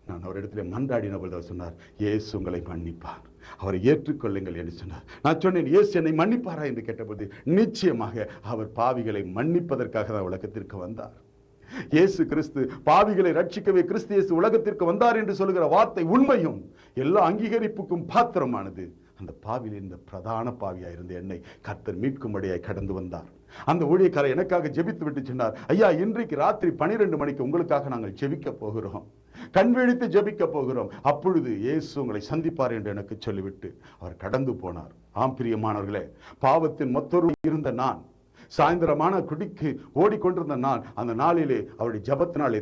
நான் அவரிடத்தில் மன்றாடின பொழுது அவர் சொன்னார், இயேசு உங்களை மன்னிப்பார், அவரை ஏற்றுக்கொள்ளுங்கள் என்று சொன்னார். நான் சொன்னேன், இயேசு என்னை மன்னிப்பாரா என்று கேட்டபோது, நிச்சயமாக அவர் பாவிகளை மன்னிப்பதற்காக தான் உலகத்திற்கு வந்தார். இயேசு கிறிஸ்து பாவிகளை ரட்சிக்கவே கிறிஸ்து இயேசு உலகத்திற்கு வந்தார் என்று சொல்லுகிற வார்த்தை உண்மையும் எல்லா அங்கீகரிப்புக்கும் பாத்திரமானது. அந்த பாவியில் இந்த பிரதான பாவியா இருந்த என்னை கர்த்தர் மீட்கும்படியாய் கடந்து வந்தார். அந்த ஊழியக்காரர் எனக்காக ஜெபித்து விட்டு சொன்னார், ஐயா, இன்றைக்கு ராத்திரி 12 மணிக்கு உங்களுக்காக நாங்கள் ஜெபிக்க போகிறோம், கண் விழித்து ஜெபிக்க போகிறோம், அப்பொழுது இயேசு உங்களை சந்திப்பார் என்று எனக்கு சொல்லிவிட்டு அவர் கடந்து போனார். ஆம் பிரியமானவர்களே, பாவத்தின் மொத்தொரு இருந்த நான், சாயந்தரமான குடிக்கு ஓடிக்கொண்டிருந்த நான், அந்த நாளிலே அவருடைய ஜபத்தினாலே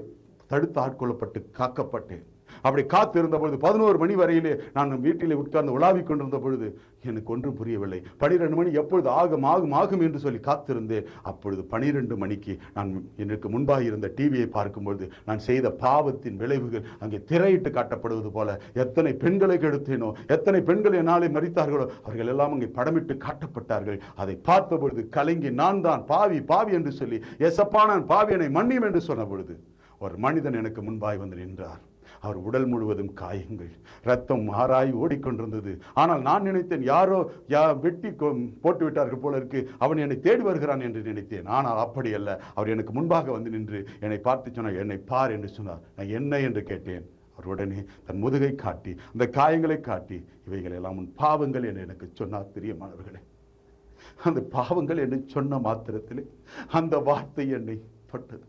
தடுத்து ஆட்கொள்ளப்பட்டு காக்கப்பட்டேன். அப்படி காத்திருந்த பொழுது 11 மணி வரையிலே நான் வீட்டிலே உட்கார்ந்து உலாவிக் கொண்டிருந்த பொழுது எனக்கு ஒன்றும் புரியவில்லை. 12 மணி எப்பொழுது ஆகும் ஆகும் ஆகும் என்று சொல்லி காத்திருந்தேன். அப்பொழுது 12 மணிக்கு நான் எனக்கு முன்பாக இருந்த டிவியை பார்க்கும்பொழுது நான் செய்த பாவத்தின் விளைவுகள் அங்கே திரையிட்டு காட்டப்படுவது போல, எத்தனை பெண்களை கெடுத்தேனோ, எத்தனை பெண்கள் என்னாலே மரித்தார்களோ அவர்கள் எல்லாம் அங்கே படமிட்டு காட்டப்பட்டார்கள். அதை பார்த்த பொழுது கலங்கி, நான் தான் பாவி பாவி என்று சொல்லி, எசப்பா நான் பாவி, என்னை மன்னியும் என்று சொன்ன பொழுது ஒரு மனிதன் எனக்கு முன்பாய் வந்து நின்றார். அவர் உடல் முழுவதும் காயங்கள், ரத்தம் ஆராய் ஓடிக்கொண்டிருந்தது. ஆனால் நான் நினைத்தேன், யாரோ வெட்டி போட்டு விட்டார்கள் போல இருக்கு, அவன் என்னை தேடி வருகிறான் என்று நினைத்தேன். ஆனால் அப்படி அல்ல. அவர் எனக்கு முன்பாக வந்து நின்று என்னை பார்த்து சொன்னார், என்னை பார் என்று சொன்னார். நான் என்ன என்று கேட்டேன். அவர் உடனே தன் முதுகை காட்டி அந்த காயங்களை காட்டி, இவைகள் எல்லாம் உன் பாவங்கள் என்று எனக்கு சொன்னார். பிரியமானவர்களே, அந்த பாவங்கள் என்று சொன்ன மாத்திரத்திலே அந்த வார்த்தை என்னை தொட்டது,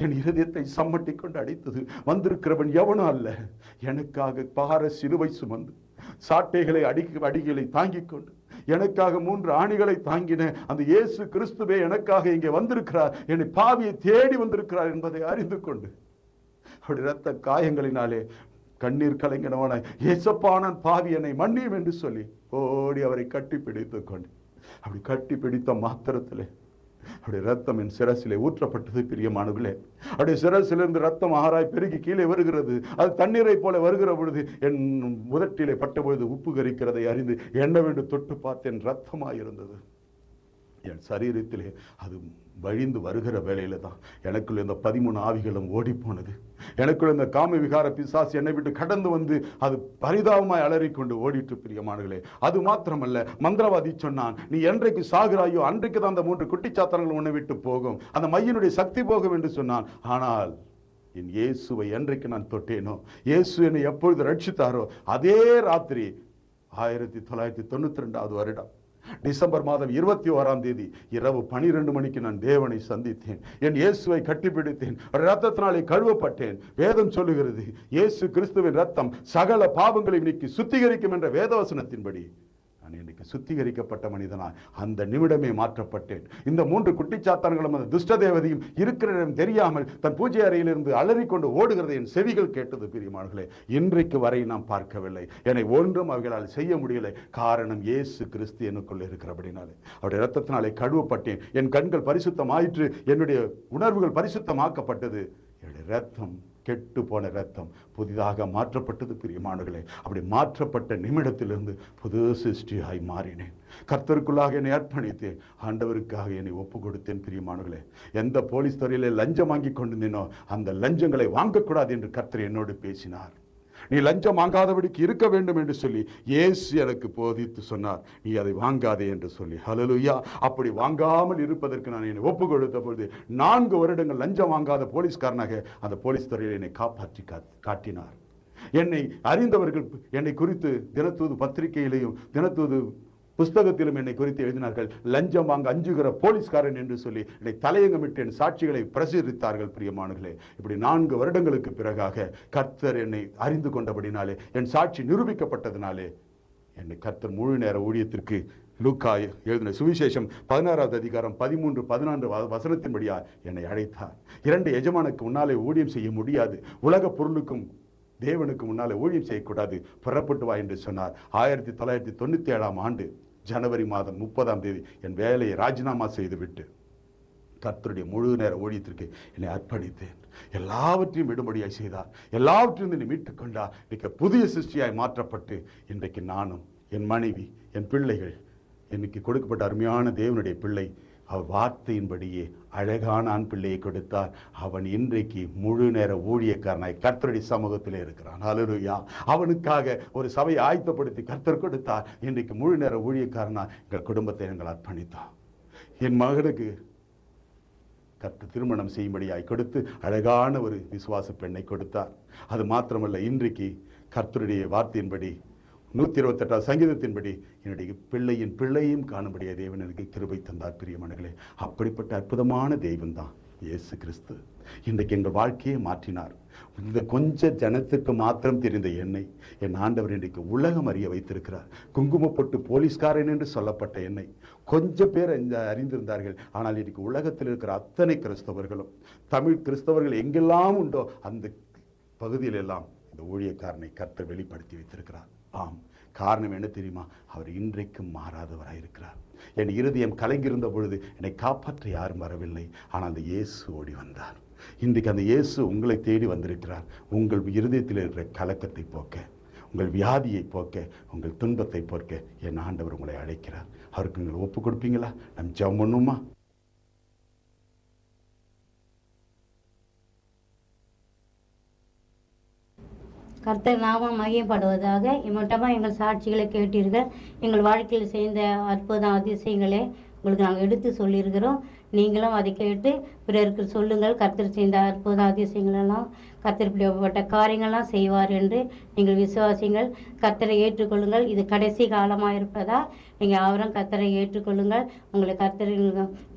என் இருதயத்தை சம்மட்டி கொண்டு அடித்தது. வந்திருக்கிறவன் எவனும் அல்ல, எனக்காக பார சிலுவை சுமந்து சாட்டைகளை அடிகளை தாங்கிக் கொண்டு எனக்காக 3 ஆணிகளை தாங்கின அந்த இயேசு கிறிஸ்துவே எனக்காக இங்கே வந்திருக்கிறார், என்னை பாவியை தேடி வந்திருக்கிறார் என்பதை அறிந்து கொண்டு அவருடைய இரத்த காயங்களினாலே கண்ணீர் கலங்கினவன, ஏசப்பா நான் பாவி, என்னை மன்னியும் என்று சொல்லி ஓடி அவரை கட்டி பிடித்துக் கொண்டு, அப்படி கட்டி பிடித்த மாத்திரத்திலே அவருடைய ரத்தம் என் சிரசிலே ஊற்றப்பட்டது. பிரியமானவர்களே, அவருடைய சிரசிலிருந்து ரத்தம் ஆறாய் பெருகி கீழே வருகிறது. அது தண்ணீரை போல வருகிற பொழுது என் முதட்டிலே பட்ட பொழுது உப்பு கரிக்கிறதை அறிந்து என்னவென்று தொட்டு பார்த்தேன், ரத்தமாயிருந்தது. என் சரீரத்திலே அது வழிந்து வருகிற வேளையில தான் எனக்குள்ள இந்த 13 ஆவிகளும் ஓடி போனது. எனக்குள்ள இந்த காம விகார பிசாசு என்னை விட்டு கடந்து வந்து அது பரிதாபமாய் அலறிக்கொண்டு ஓடிட்டு. பிரியமானவர்களே, அது மாத்திரமல்ல, மந்திரவாதி சொன்னான், நீ என்றைக்கு சாகுறாயோ அன்றைக்கு தான் அந்த 3 குட்டிச்சாத்தான்கள் உன்னை விட்டு போகும், அந்த மையினுடைய சக்தி போகும் என்று சொன்னான். ஆனால் என் இயேசுவை என்றைக்கு நான் தொட்டேனோ, இயேசு என்னை எப்பொழுது ரட்சித்தாரோ, அதே ராத்திரி 1992 வருடம் டிசம்பர் மாதம் 21ஆம் தேதி இரவு 12 மணிக்கு நான் தேவனை சந்தித்தேன். என் இயேசுவை கட்டிப்பிடித்தேன், ரத்தத்தினாலே கழுவப்பட்டேன். வேதம் சொல்லுகிறது, இயேசு கிறிஸ்துவின் ரத்தம் சகல பாவங்களை நீக்கி சுத்திகரிக்கும் என்ற வேதவசனத்தின்படி நான் இன்னைக்கு சுத்திகரிக்கப்பட்ட மனிதனாய் அந்த நிமிடமே மாற்றப்பட்டேன். இந்த 3 குட்டிச்சாத்தான்களும் அந்த துஷ்ட தேவதையும் இருக்கிற இடம் தெரியாமல் தன் பூஜை அறையிலிருந்து அலறிக்கொண்டு ஓடுகிறதை என் செவிகள் கேட்டது. பிரியமானவர்களே, இன்றைக்கு வரை நாம் பார்க்கவில்லை, என்னை ஒன்றும் அவர்களால் செய்ய முடியலை. காரணம் இயேசு கிறிஸ்து எனக்குள்ள இருக்கிறபடினாலே, அவருடைய இரத்தத்தினாலே கழுவப்பட்டேன். என் கண்கள் பரிசுத்தமாயிற்று, என்னுடைய உணர்வுகள் பரிசுத்தமாக்கப்பட்டது. என்னுடைய ரத்தம், கெட்டு போன ரத்தம் புதிதாக மாற்றப்பட்டது. பிரியமானவர்களே, அப்படி மாற்றப்பட்ட நிமிடத்திலிருந்து புது சிருஷ்டியாய் மாறினேன். கர்த்தருக்குள்ளாக என்னை அர்ப்பணித்தேன், ஆண்டவருக்காக என்னை ஒப்பு கொடுத்தேன். பிரியமானவர்களே, எந்த போலீஸ் துறையிலே லஞ்சம் வாங்கி கொண்டிருந்தேனோ அந்த லஞ்சங்களை வாங்கக்கூடாது என்று கர்த்தர் என்னோடு பேசினார். நீ லஞ்சம் வாங்காதபடிக்கு இருக்க வேண்டும் என்று சொல்லி இயேசு எனக்கு போதித்து சொன்னார், நீ அதை வாங்காதே என்று சொல்லி. ஹல்லேலூயா. அப்படி வாங்காமல் இருப்பதற்கு நான் என்னை ஒப்பு கொடுத்த பொழுது 4 வருடங்கள் லஞ்சம் வாங்காத போலீஸ்காரனாக அந்த போலீஸ் துறையில் என்னை காப்பாற்றி காட்டினார். என்னை அறிந்தவர்கள் என்னை குறித்து தினத்தூது பத்திரிகையிலையும் தினத்தூது புஸ்தகத்திலும் என்னை குறித்து எழுதினார்கள், லஞ்சம் வாங்க அஞ்சுகிற போலீஸ்காரன் என்று சொல்லி என்னை தலையங்கமிட்டு என் சாட்சிகளை பிரசுரித்தார்கள். பிரியமானவர்களே, இப்படி 4 வருடங்களுக்கு பிறகாக கர்த்தர் என்னை அறிந்து கொண்டபடினாலே, என் சாட்சி நிரூபிக்கப்பட்டதினாலே என்னை கர்த்தர் முழு நேர ஊழியத்திற்கு லூக்கா எழுதின சுவிசேஷம் 16வது அதிகாரம் 13, 14 வசனத்தின்படியா என்னை அழைத்தார். 2 எஜமானுக்கு முன்னாலே ஊழியம் செய்ய முடியாது. உலக பொருளுக்கும் தேவனுக்கு முன்னாலே ஊழியம் செய்யக்கூடாது. புறப்பட்டு வா என்று சொன்னார். 1997ஆம் ஆண்டு ஜனவரி மாதம் 30ஆம் தேதி என் வேலையை ராஜினாமா செய்துவிட்டு கர்த்தருடைய முழு நேர ஊழியத்திற்கு என்னை அர்ப்பணித்தேன். எல்லாவற்றையும் விடுபடியாய் செய்தார். எல்லாவற்றையும் என்னை மீட்டுக் கொண்டார். இன்றைக்கு புதிய சிருஷ்டியாய் மாற்றப்பட்டு இன்றைக்கு நானும் என் மனைவி என் பிள்ளைகள் எனக்கு கொடுக்கப்பட்ட அருமையான தேவனுடைய பிள்ளை அவர் வார்த்தையின்படியே அழகான ஆண் பிள்ளையை கொடுத்தார். அவன் இன்றைக்கு முழு நேர ஊழியக்காரனாய் கர்த்தருடைய சமூகத்திலே இருக்கிறான். ஹல்லேலூயா. அவனுக்காக ஒரு சபையை ஆயத்தப்படுத்தி கர்த்தர் கொடுத்தார். இன்றைக்கு முழு நேர ஊழியக்காரனாய் எங்கள் குடும்பத்தை எங்கள் அர்ப்பணித்தார். என் மகனுக்கு கர்த்தர் திருமணம் செய்யும்படியாய் கொடுத்து அழகான ஒரு விசுவாச பெண்ணை கொடுத்தார். அது மாத்திரமல்ல, இன்றைக்கு கர்த்தருடைய வார்த்தையின்படி 128 சங்கீதத்தின்படி என்னுடைய பிள்ளையும் காணும்படிய தேவன் எனக்கு கிருபை தந்தார். பிரியமானவர்களே, அப்படிப்பட்ட அற்புதமான தெய்வம் தான் இயேசு கிறிஸ்து. இன்றைக்கு எங்கள் வாழ்க்கையை மாற்றினார். இந்த கொஞ்ச ஜனத்துக்கு மாத்திரம் தெரிந்த என்னை என் ஆண்டவர் இன்றைக்கு உலகம் அறிய வைத்திருக்கிறார். குங்குமப்பட்டு போலீஸ்காரன் என்று சொல்லப்பட்ட என்னை கொஞ்சம் பேர் அறிந்திருந்தார்கள். ஆனால் இன்றைக்கு உலகத்தில் இருக்கிற அத்தனை கிறிஸ்தவர்களும், தமிழ் கிறிஸ்தவர்கள் எங்கெல்லாம் உண்டோ அந்த பகுதியில் எல்லாம் இந்த ஊழியக்காரனை கர்த்தர் வெளிப்படுத்தி வைத்திருக்கிறார். ஆம், காரணம் என்ன தெரியுமா? அவர் இன்றைக்கும் மாறாதவராயிருக்கிறார். என் இருதயம் கலங்கியிருந்த பொழுது என்னை காப்பாற்ற யாரும் வரவில்லை. ஆனால் அந்த இயேசு ஓடி வந்தார். இன்றைக்கு அந்த இயேசு உங்களை தேடி வந்திருக்கிறார். உங்கள் இருதயத்தில் இருக்கிற கலக்கத்தை போக்க, உங்கள் வியாதியை போக்க, உங்கள் துன்பத்தை போக்க என் ஆண்டவர் உங்களை அழைக்கிறார். அவருக்கு நீங்கள் ஒப்பு கொடுப்பீங்களா? நம் ஜெபம் பண்ணுமா? கர்த்தர் நாமம் மகிமைப்படுவதாக. இம்மட்டமாக எங்கள் சாட்சிகளை கேட்டீர்கள். எங்கள் வாழ்க்கையில் செய்த அற்புத அதிசயங்களே உங்களுக்கு நாங்கள் எடுத்து சொல்லியிருக்கிறோம். நீங்களும் அதை கேட்டு பிறருக்கு சொல்லுங்கள். கர்த்தர் செய்த அற்புத அதிசயங்களெல்லாம், கர்த்தர் இப்படிப்பட்ட காரியங்கள்லாம் செய்வார் என்று நீங்கள் விசுவாசிங்கள். கர்த்தரை ஏற்றுக்கொள்ளுங்கள். இது கடைசி காலமாக இருப்பதால் நீங்கள் அவரும் கர்த்தரை ஏற்றுக்கொள்ளுங்கள். உங்களை கர்த்தர்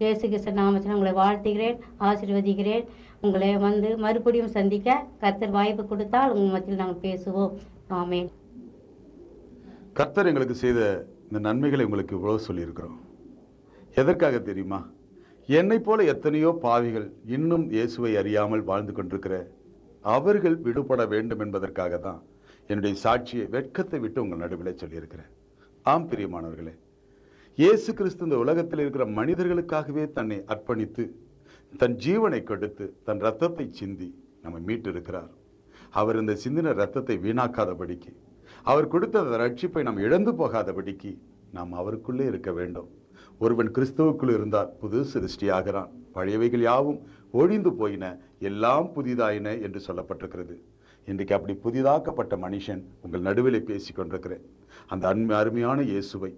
இயேசு கிறிஸ்து நாமத்தில் உங்களை வாழ்த்துகிறேன், ஆசீர்வதிக்கிறேன். உங்களை மறுபடியும் சந்திக்க கர்த்தர் வாய்ப்பு கொடுத்தால் உங்கள் மத்தியில் நாங்கள் பேசுவோம். ஆமென். கர்த்தர் எங்களுக்கு செய்த இந்த நன்மைகளை உங்களுக்கு இவ்வளவு சொல்லியிருக்கிறோம். எதற்காக தெரியுமா? என்னை போல எத்தனையோ பாவிகள் இன்னும் இயேசுவை அறியாமல் வாழ்ந்து கொண்டிருக்கிற அவர்கள் விடுபட வேண்டும் என்பதற்காக தான் என்னுடைய சாட்சியை வெட்கத்தை விட்டு உங்கள் நடுவில் சொல்லியிருக்கிறேன். ஆம் பிரியமானவர்களே, இயேசு கிறிஸ்து இந்த உலகத்தில் இருக்கிற மனிதர்களுக்காகவே தன்னை அர்ப்பணித்து தன் ஜீவனை கொடுத்து தன் இரத்தத்தை சிந்தி நம்மை மீட்டு இருக்கிறார். அவர் இந்த சிந்தின இரத்தத்தை வீணாக்காதபடிக்கு, அவர் கொடுத்த ரட்சிப்பை நாம் இழந்து போகாதபடிக்கு நாம் அவருக்குள்ளே இருக்க வேண்டும். ஒருவன் கிறிஸ்துவுக்குள் இருந்தால் புது சிருஷ்டியாகிறான். பழையவைகள் யாவும் ஒழிந்து போயின, எல்லாம் புதிதாயின என்று சொல்லப்பட்டிருக்கிறது. இன்றைக்கு அப்படி புதிதாக்கப்பட்ட மனுஷன் உங்கள் நடுவிலே பேசிக் கொண்டிருக்கிறேன். அந்த அருமையான இயேசுவை,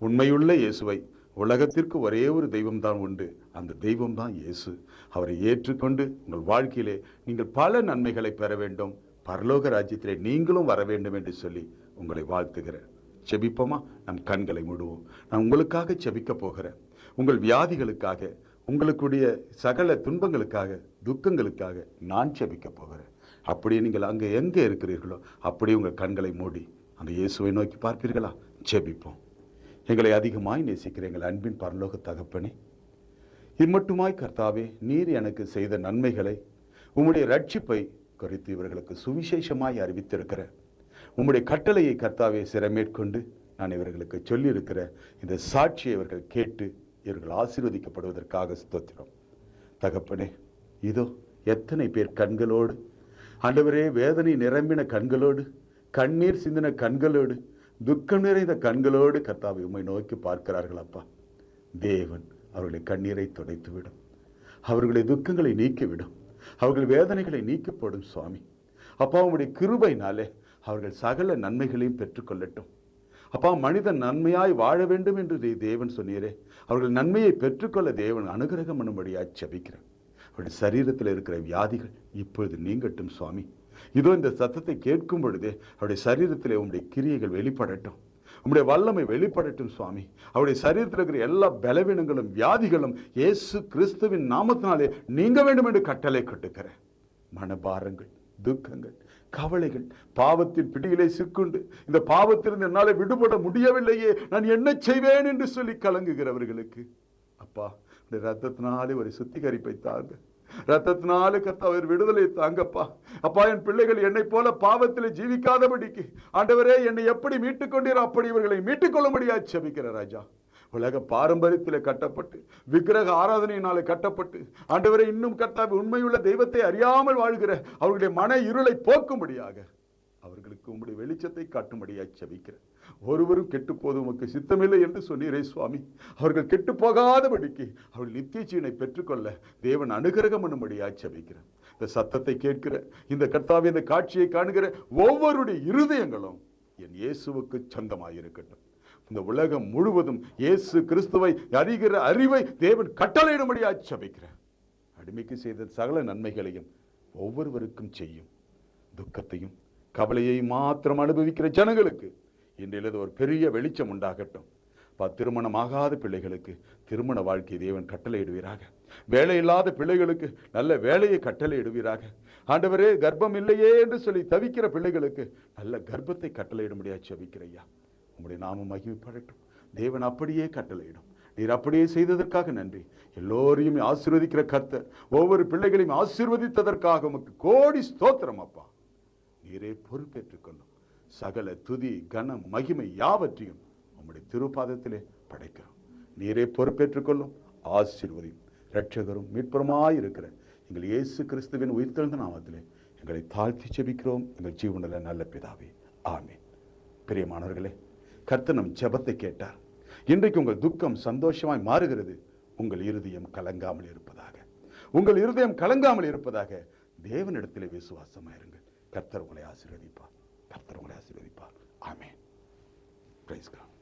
உண்மையுள்ள இயேசுவை, உலகத்திற்கு ஒரே ஒரு தெய்வம் தான் உண்டு, அந்த தெய்வம் தான் இயேசு. அவரை ஏற்றுக்கொண்டு உங்கள் வாழ்க்கையிலே நீங்கள் பல நன்மைகளை பெற வேண்டும், பரலோக ராஜ்யத்திலே நீங்களும் வர வேண்டும் என்று சொல்லி உங்களை வாழ்த்துகிறேன். செபிப்போமா? நம் கண்களை மூடுவோம். நான் உங்களுக்காக செபிக்க போகிறேன். உங்கள் வியாதிகளுக்காக, உங்களுக்குடைய சகல துன்பங்களுக்காக, துக்கங்களுக்காக நான் செபிக்க போகிறேன். அப்படியே நீங்கள் அங்கே எங்கே இருக்கிறீர்களோ அப்படியே உங்கள் கண்களை மூடி அந்த இயேசுவை நோக்கி பார்ப்பீர்களா? செபிப்போம். எங்களை அதிகமாய் நேசிக்கிற எங்கள் அன்பின் பரலோக தகப்பனே, இம்மட்டுமாய் கர்த்தாவே, நீர் எனக்கு செய்த நன்மைகளை, உம்முடைய ரட்சிப்பை குறித்து இவர்களுக்கு சுவிசேஷமாய் அறிவித்திருக்கிற உம்முடைய கட்டளையை கர்த்தாவே சிரமேற்கொண்டு நான் இவர்களுக்கு சொல்லியிருக்கிற இந்த சாட்சியை இவர்கள் கேட்டு இவர்கள் ஆசீர்வதிக்கப்படுவதற்காக ஸ்தோத்திரம். தகப்பனே, இதோ எத்தனை பேர் கண்களோடு, ஆண்டவரே, வேதனை நிரம்பின கண்களோடு, கண்ணீர் சிந்தின கண்களோடு, துக்கம் நிறைந்த கண்களோடு கர்த்தாவை உம்மை நோக்கி பார்க்கிறார்கள். அப்பா, தேவன் அவர்களை கண்ணீரை துடைத்துவிடும், அவர்களுடைய துக்கங்களை நீக்கிவிடும், அவர்கள் வேதனைகளை நீக்கி போடும் சுவாமி. அப்பா, உம்முடைய கிருபையினாலே அவர்கள் சகல நன்மைகளையும் பெற்றுக்கொள்ளட்டும். அப்பா, மனிதன் நன்மையாய் வாழ வேண்டும் என்று தேவன் சொன்னீரே, அவர்கள் நன்மையை பெற்றுக்கொள்ள தேவன் அனுகிரகம் பண்ணும்படியாய் ஜெபிக்கிறேன். அவருடைய சரீரத்தில் இருக்கிற வியாதிகள் இப்பொழுது நீங்கட்டும் சுவாமி. இதோ இந்த சத்தத்தை கேட்கும் பொழுதே அவருடைய சரீரத்திலே உம்முடைய கிரியைகள் வெளிப்படட்டும், உம்முடைய வல்லமை வெளிப்படட்டும் சுவாமி. அவருடைய சரீரத்தில் இருக்கிற எல்லா பலவீனங்களும் வியாதிகளும் இயேசு கிறிஸ்துவின் நாமத்தினாலே நீங்க வேண்டும் என்று கட்டளை கட்டுக்கிறேன். மனபாரங்கள், துக்கங்கள், கவலைகள், பாவத்தின் பிடியிலே சிக்குண்டு இந்த பாவத்திலிருந்து என்னால விடுபட முடியவில்லையே, நான் என்ன செய்வேன் என்று சொல்லி கலங்குகிறவர்களுக்கு அப்பா இந்த ரத்தத்தினாலே ஒரு சுத்திகரிப்பை தாங்க, ரத்தத்தினாலே கர்த்தாவே விடுதலை தாங்கப்பா. அப்பா என் பிள்ளைகள் என்னை போல பாவத்தில் ஜீவிக்காதபடிக்கு ஆண்டவரே என்னை எப்படி மீட்டுக் கொண்டீரோ அப்படி இவர்களை மீட்டுக் கொள்ளும்படியா செபிக்கிற ராஜா. உலக பாரம்பரியத்தில் கட்டப்பட்டு விக்கிரக ஆராதனையினாலே கட்டப்பட்டு ஆண்டவரே இன்னும் கர்த்தாவே உண்மையுள்ள தெய்வத்தை அறியாமல் வாழ்கிற அவர்களுடைய மன இருளை போக்கும்படியாக அவர்களுக்கு உம்முடைய வெளிச்சத்தை காட்டும்படியாய் செபிக்கிறேன். ஒருவரும் கெட்டு போது உமக்கு சித்தமில்லை என்று சொன்னீரே சுவாமி. அவர்கள் கெட்டு போகாதபடிக்கு அவர்கள் நித்திய ஜீவனை பெற்றுக்கொள்ள தேவன் அனுகிரகம் பண்ணும்படியாய் செபிக்கிறேன். இந்த சத்தத்தை கேட்கிற இந்த கர்த்தாவே இந்த காட்சியை காணுகிற ஒவ்வொருடைய இருதயங்களும் என் இயேசுவுக்கு சொந்தமாயிருக்கட்டும். இந்த உலகம் முழுவதும் இயேசு கிறிஸ்துவை அறிகிற அறிவை தேவன் கட்டளையிடும்படியாய் செபிக்கிறேன். அடிமைக்கு செய்த சகல நன்மைகளையும் ஒவ்வொருவருக்கும் செய்யும். துக்கத்தையும் கவலையை மாத்திரம் அனுபவிக்கிற ஜனங்களுக்கு இன்றையிலிருந்து ஒரு பெரிய வெளிச்சம் உண்டாகட்டும். திருமணமாகாத பிள்ளைகளுக்கு திருமண வாழ்க்கையை தேவன் கட்டளையிடுவீராக. வேலை இல்லாத பிள்ளைகளுக்கு நல்ல வேலையை கட்டளையிடுவீராக. ஆண்டவரே கர்ப்பம் இல்லையே என்று சொல்லி தவிக்கிற பிள்ளைகளுக்கு நல்ல கர்ப்பத்தை கட்டளையிடும்படியாக செபிக்கிறையா. உம்முடைய நாமம் மகிமைப்படட்டும். தேவன் அப்படியே கட்டளையிடும். நீர் அப்படியே செய்ததற்காக நன்றி. எல்லோரையும் ஆசீர்வதிக்கிற கர்த்தர் ஒவ்வொரு பிள்ளைகளையும் ஆசீர்வதித்ததற்காக உமக்கு கோடி ஸ்தோத்திரம் அப்பா. நீரே பொறுப்பேற்றுக் கொள்ளும். சகல துதி கனம் மகிமை யாவற்றையும் உம்முடைய திருப்பாதத்திலே படைக்கிறோம். நீரே பொறுப்பேற்றுக் கொள்ளும். ஆசீர்வதியும். இரட்சகரும் மீட்பருமாயிருக்கிற எங்கள் இயேசு கிறிஸ்துவின் உயிர்த்தெழுந்த நாமத்திலே எங்களை தாழ்த்தி செபிக்கிறோம் எங்கள் ஜீவனில் நல்ல பிதாவே, ஆமென். பிரியமானவர்களே, கர்த்தர் நம் ஜெபத்தை கேட்டார். இன்றைக்கு உங்கள் துக்கம் சந்தோஷமாய் மாறுகிறது. உங்கள் இருதயம் கலங்காமல் இருப்பதாக, உங்கள் இருதயம் கலங்காமல் இருப்பதாக தேவனிடத்திலே விசுவாசமாயிருங்கள். கர்த்தர் உங்களை ஆசீர்வதிப்பார். கர்த்தர் உங்களை ஆசீர்வதிப்பார். ஆமென். Praise God.